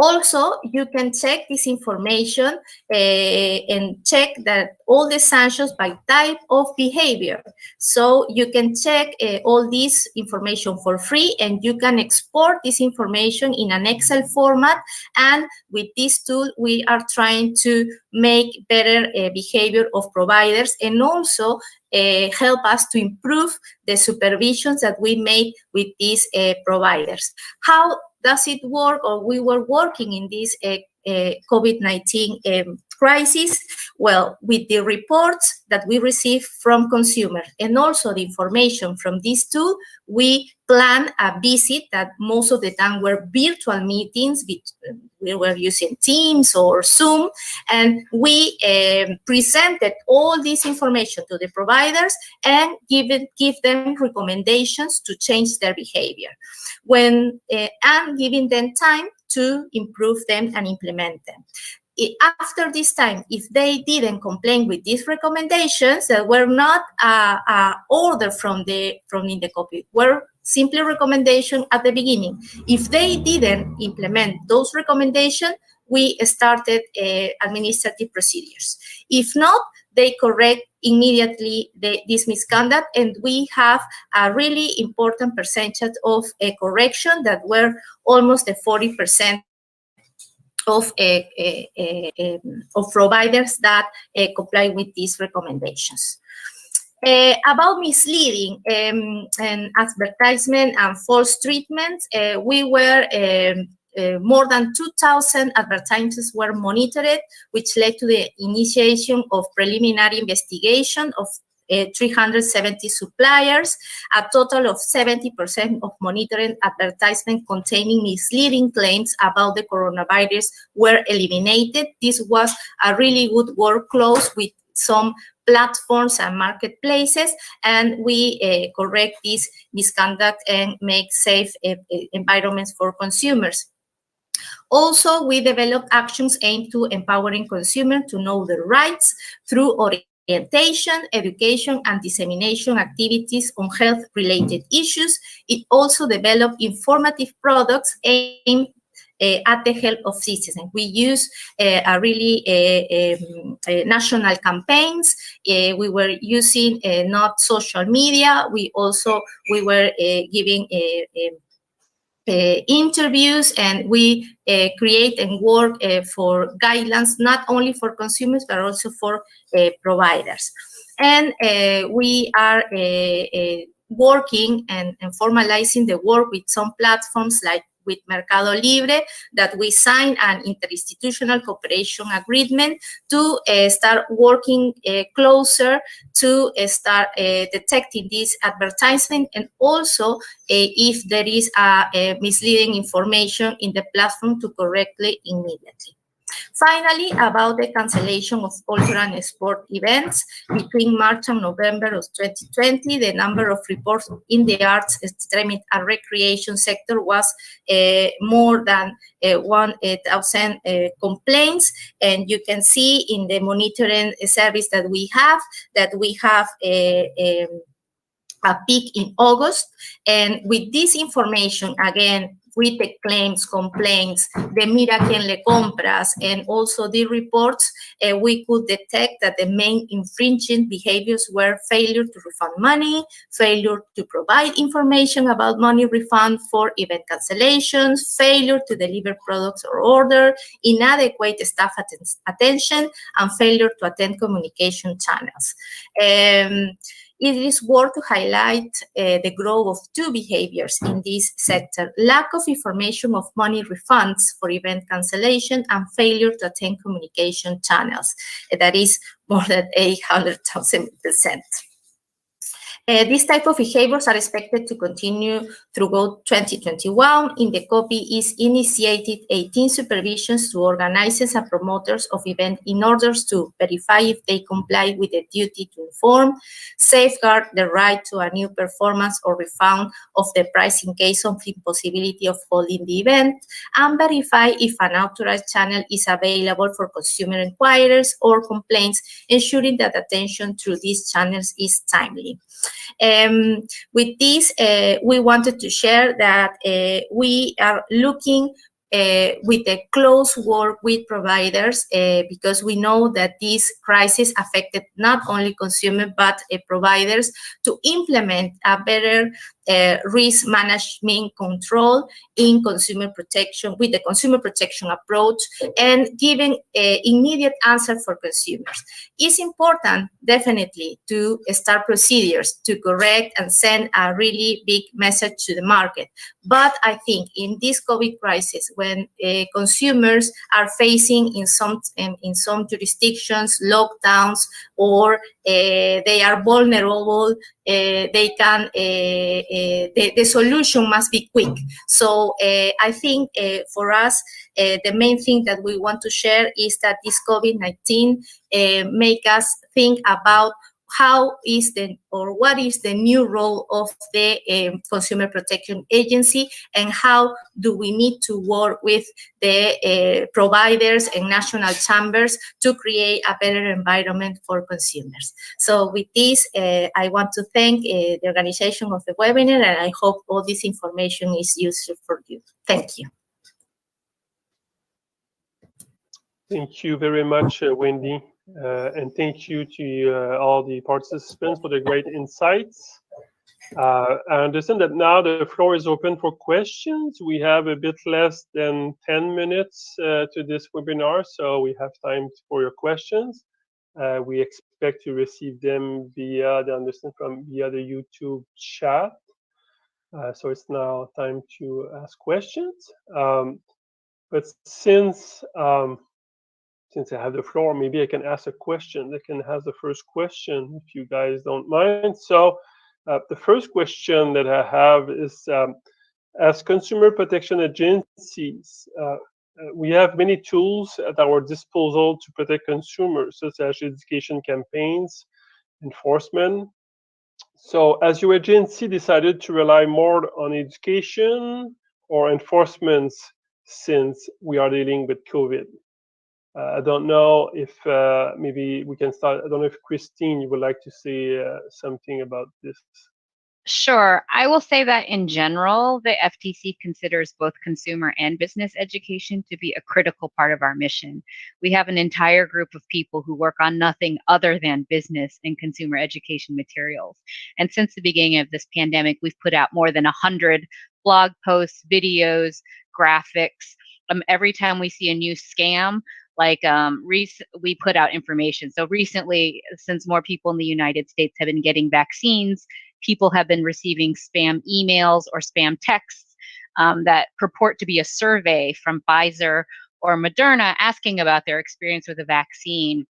Also, you can check this information and check that all the sanctions by type of behavior. So you can check all this information for free, and you can export this information in an Excel format. And with this tool, we are trying to make better behavior of providers, and also help us to improve the supervisions that we make with these providers. How does it work, or we were working in this COVID-19 crisis? Well, with the reports that we receive from consumers and also the information from these two, we plan a visit that most of the time were virtual meetings. We were using Teams or Zoom, and we presented all this information to the providers and give them recommendations to change their behavior, and giving them time to improve them and implement them. After this time, if they didn't comply with these recommendations that were not order from the copy, were simply recommendation at the beginning. If they didn't implement those recommendations, we started administrative procedures. If not, they correct immediately this misconduct, and we have a really important percentage of correction that were almost 40% of providers that comply with these recommendations. About misleading and advertisement and false treatment, we were more than 2,000 advertisements were monitored, which led to the initiation of preliminary investigation of 370 suppliers. A total of 70% of monitoring advertisement containing misleading claims about the coronavirus were eliminated. This was a really good work close with some platforms and marketplaces, and we correct this misconduct and make safe environments for consumers. Also, we develop actions aimed to empowering consumers to know their rights through orientation, education, and dissemination activities on health-related issues. It also developed informative products aimed at the health of citizens. We use national campaigns. We were using not social media. We were giving interviews, and we create and work for guidelines, not only for consumers, but also for providers. And we are working and formalizing the work with some platforms like with Mercado Libre, that we sign an interinstitutional cooperation agreement to start working closer to start detecting this advertisement, and also if there is a misleading information in the platform, to correctly immediately. Finally, about the cancellation of cultural and sport events between March and November of 2020, the number of reports in the arts, entertainment, and recreation sector was more than 1,000 complaints. And you can see in the monitoring service that we have a peak in August. And with this information, again, with the claims, complaints, the mira quien le compras, and also the reports, we could detect that the main infringing behaviors were failure to refund money, failure to provide information about money refund for event cancellations, failure to deliver products or order, inadequate staff attention, and failure to attend communication channels. It is worth to highlight the growth of two behaviors in this sector: lack of information of money refunds for event cancellation and failure to attend communication channels. That is more than 800,000%. These type of behaviors are expected to continue throughout 2021. In the copy is initiated 18 supervisions to organizers and promoters of events in order to verify if they comply with the duty to inform, safeguard the right to a new performance or refund of the price in case of impossibility of holding the event, and verify if an authorized channel is available for consumer inquiries or complaints, ensuring that attention through these channels is timely. With this, we wanted to share that we are looking with a close work with providers because we know that this crisis affected not only consumers but providers, to implement a better risk management control in consumer protection with the consumer protection approach and giving immediate answer for consumers. It's important, definitely, to start procedures to correct and send a really big message to the market. But I think in this COVID crisis, when consumers are facing in some jurisdictions lockdowns, or they are vulnerable, they can the solution must be quick. So I think for us, the main thing that we want to share is that this COVID-19 make us think about how is what is the new role of the Consumer Protection Agency, and how do we need to work with the providers and national chambers to create a better environment for consumers. So with this, I want to thank the organization of the webinar, and I hope all this information is useful for you. Thank you.
Thank you very much, Wendy. And thank you to all the participants for the great insights. I understand that now the floor is open for questions. We have a bit less than 10 minutes to this webinar, so we have time for your questions. We expect to receive them via the YouTube chat. So it's now time to ask questions. But since I have the floor, maybe I can ask a question. I can have the first question if you guys don't mind. So the first question that I have is, as consumer protection agencies, we have many tools at our disposal to protect consumers, such as education campaigns, enforcement. So as your agency decided to rely more on education or enforcement since we are dealing with COVID? I don't know if maybe we can start. I don't know if Christine, you would like to say something about this.
Sure. I will say that in general, the FTC considers both consumer and business education to be a critical part of our mission. We have an entire group of people who work on nothing other than business and consumer education materials. And since the beginning of this pandemic, we've put out more than 100 blog posts, videos, graphics. Every time we see a new scam, like we put out information. So recently, since more people in the United States have been getting vaccines, people have been receiving spam emails or spam texts that purport to be a survey from Pfizer or Moderna asking about their experience with the vaccine,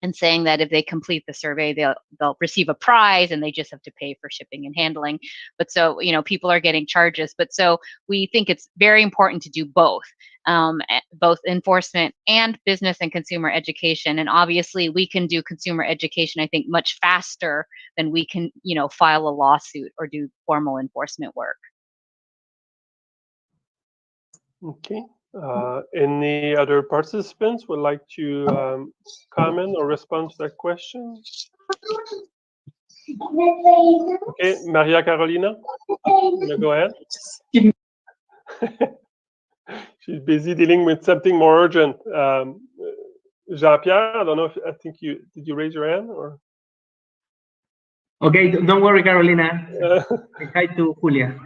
and saying that if they complete the survey, they'll receive a prize and they just have to pay for shipping and handling. But so, people are getting charges. But so we think it's very important to do both enforcement and business and consumer education. And obviously we can do consumer education, I think, much faster than we can, file a lawsuit or do formal enforcement work.
Okay. Any other participants would like to comment or respond to that question? Okay, Maria Carolina, go ahead. She's busy dealing with something more urgent. Jean-Pierre, I don't know did you raise your hand or?
Okay, don't worry, Carolina. Hi to Julia.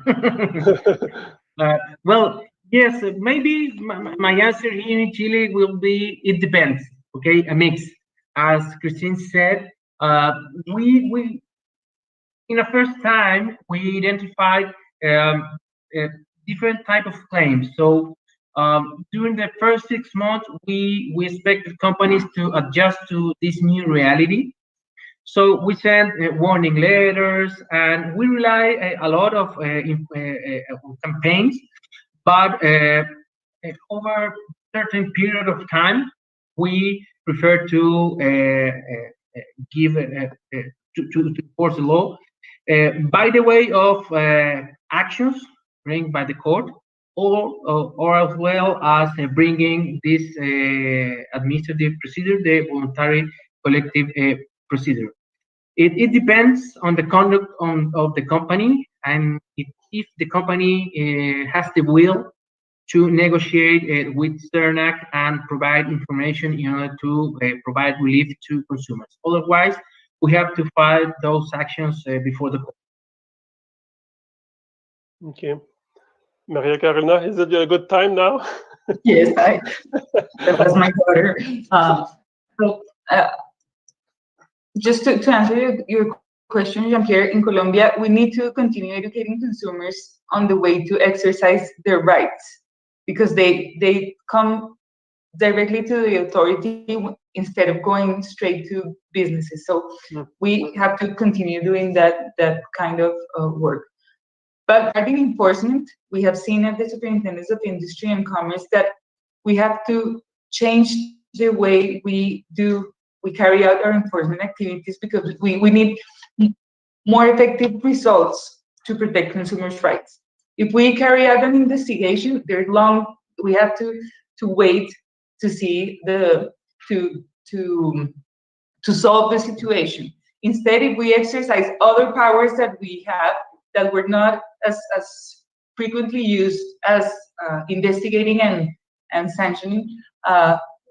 Well, yes, maybe my answer here in Chile will be, it depends, okay, a mix. As Christine said, we in the first time, we identified different type of claims. So during the first 6 months, we expected companies to adjust to this new reality. So we sent warning letters, and we rely a lot of campaigns. But over a certain period of time, we prefer to give to enforce the law by the way of actions bring by the court, or as well as bringing this administrative procedure, the voluntary collective procedure. It depends on the conduct of the company, and if the company has the will to negotiate with CERNAC and provide information in order to provide relief to consumers. Otherwise, we have to file those actions before the court.
Okay. Maria Carolina, is it a good time now?
Yes, that was my daughter. So, just to answer your question, Jean-Pierre, in Colombia, we need to continue educating consumers on the way to exercise their rights, because they come directly to the authority instead of going straight to businesses. So we have to continue doing that kind of work. But regarding enforcement, we have seen at the Superintendence of Industry and Commerce that we have to change the way we carry out our enforcement activities, because we need more effective results to protect consumers' rights. If we carry out an investigation, we have to wait to see to solve the situation. Instead, if we exercise other powers that we have that were not as frequently used as investigating and sanctioning,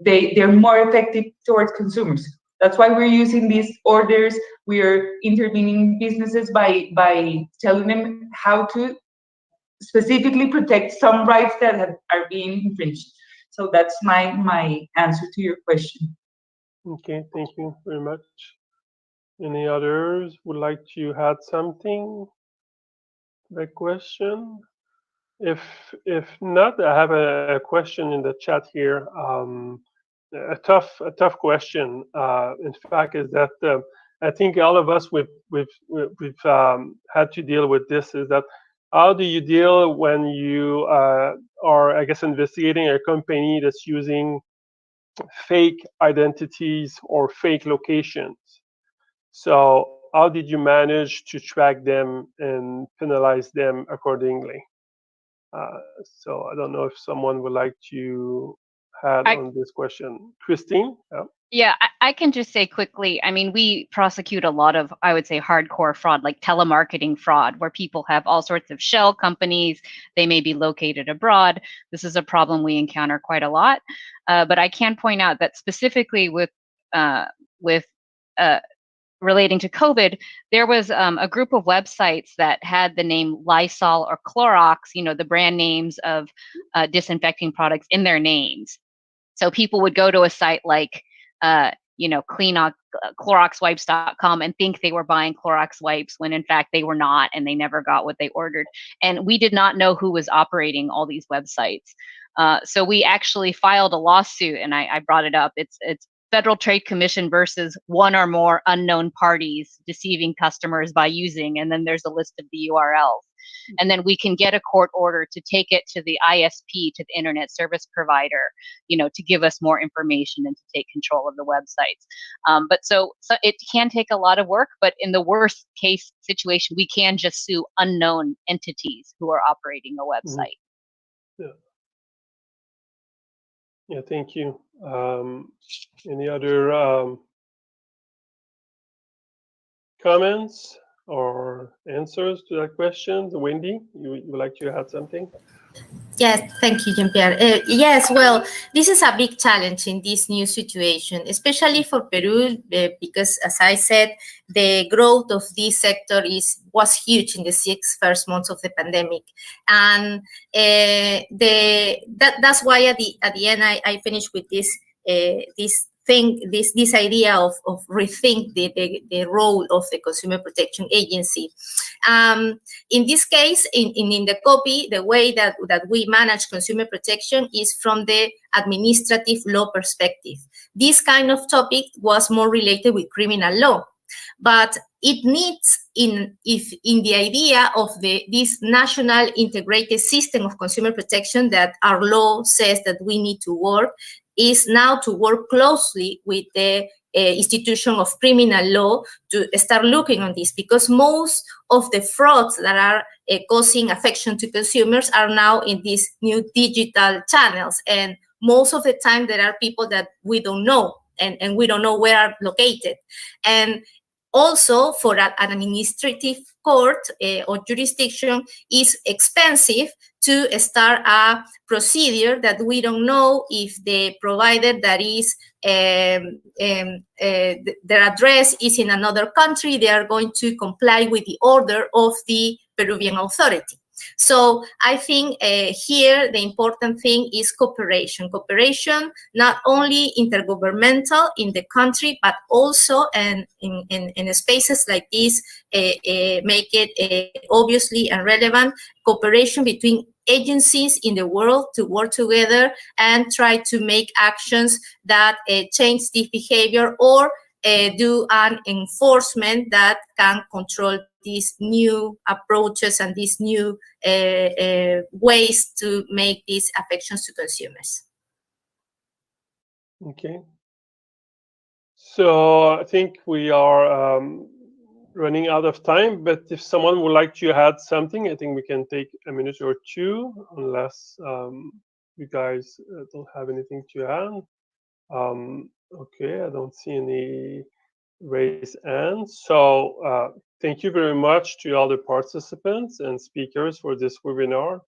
they're more effective towards consumers. That's why we're using these orders. We are intervening businesses by telling them how to specifically protect some rights that are being infringed. So that's my answer to your question.
Okay, thank you very much. Any others would like to add something to the question? If not, I have a question in the chat here. A tough question. In fact, is that I think all of us we've had to deal with this. Is that how do you deal when you are, I guess, investigating a company that's using fake identities or fake locations? So how did you manage to track them and penalize them accordingly? So I don't know if someone would like to add on this question. Christine?
Yeah, I can just say quickly, I mean, we prosecute a lot of, I would say, hardcore fraud, like telemarketing fraud, where people have all sorts of shell companies. They may be located abroad. This is a problem we encounter quite a lot. But I can point out that specifically with relating to COVID, there was a group of websites that had the name Lysol or Clorox, the brand names of disinfecting products in their names. So people would go to a site like, CloroxWipes.com and think they were buying Clorox wipes when in fact they were not, and they never got what they ordered. And we did not know who was operating all these websites. So we actually filed a lawsuit, and I brought it up. It's Federal Trade Commission versus one or more unknown parties deceiving customers by using, and then there's a list of the URLs. And then we can get a court order to take it to the ISP, to the internet service provider, to give us more information and to take control of the websites. But so it can take a lot of work, but in the worst case situation, we can just sue unknown entities who are operating a website.
Yeah, thank you. Any other comments or answers to that question? Wendy, you would like to add something?
Yes, thank you, Jean-Pierre. Yes, well, this is a big challenge in this new situation, especially for Peru, because, as I said, the growth of this sector was huge in the first 6 months of the pandemic, and that's why at the end I finished with this idea of rethink the role of the Consumer Protection Agency. In this case, in the copy, the way that we manage consumer protection is from the administrative law perspective. This kind of topic was more related with criminal law, but it needs in the idea of this national integrated system of consumer protection that our law says that we need to work, is now to work closely with the institution of criminal law to start looking on this, because most of the frauds that are causing affection to consumers are now in these new digital channels, and most of the time there are people that we don't know, and we don't know where are located. And also, for an administrative court or jurisdiction, is expensive to start a procedure that we don't know if the provider that is their address is in another country, they are going to comply with the order of the Peruvian authority. So I think here the important thing is cooperation. Cooperation, not only intergovernmental in the country, but also in spaces like this, make it obviously and relevant. Cooperation between agencies in the world to work together and try to make actions that change this behavior, or do an enforcement that can control these new approaches and these new ways to make these affections to consumers.
Okay. So I think we are running out of time, but if someone would like to add something, I think we can take a minute or two, unless you guys don't have anything to add. Okay, I don't see any raised hands. So thank you very much to all the participants and speakers for this webinar.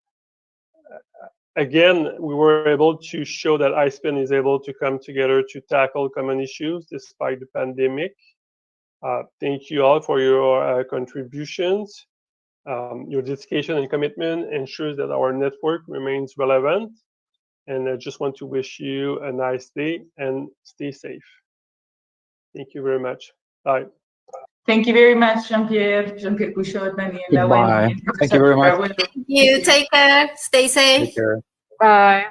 Again, we were able to show that ISPEN is able to come together to tackle common issues despite the pandemic. Thank you all for your contributions. Your dedication and commitment ensures that our network remains relevant. And I just want to wish you a nice day and stay safe. Thank you very much. Bye.
Thank you very much, Jean-Pierre Cushot, Daniela.
Goodbye.
Wendy, and
Thank you very much.
Thank you. Take care. Stay safe.
Take care.
Bye.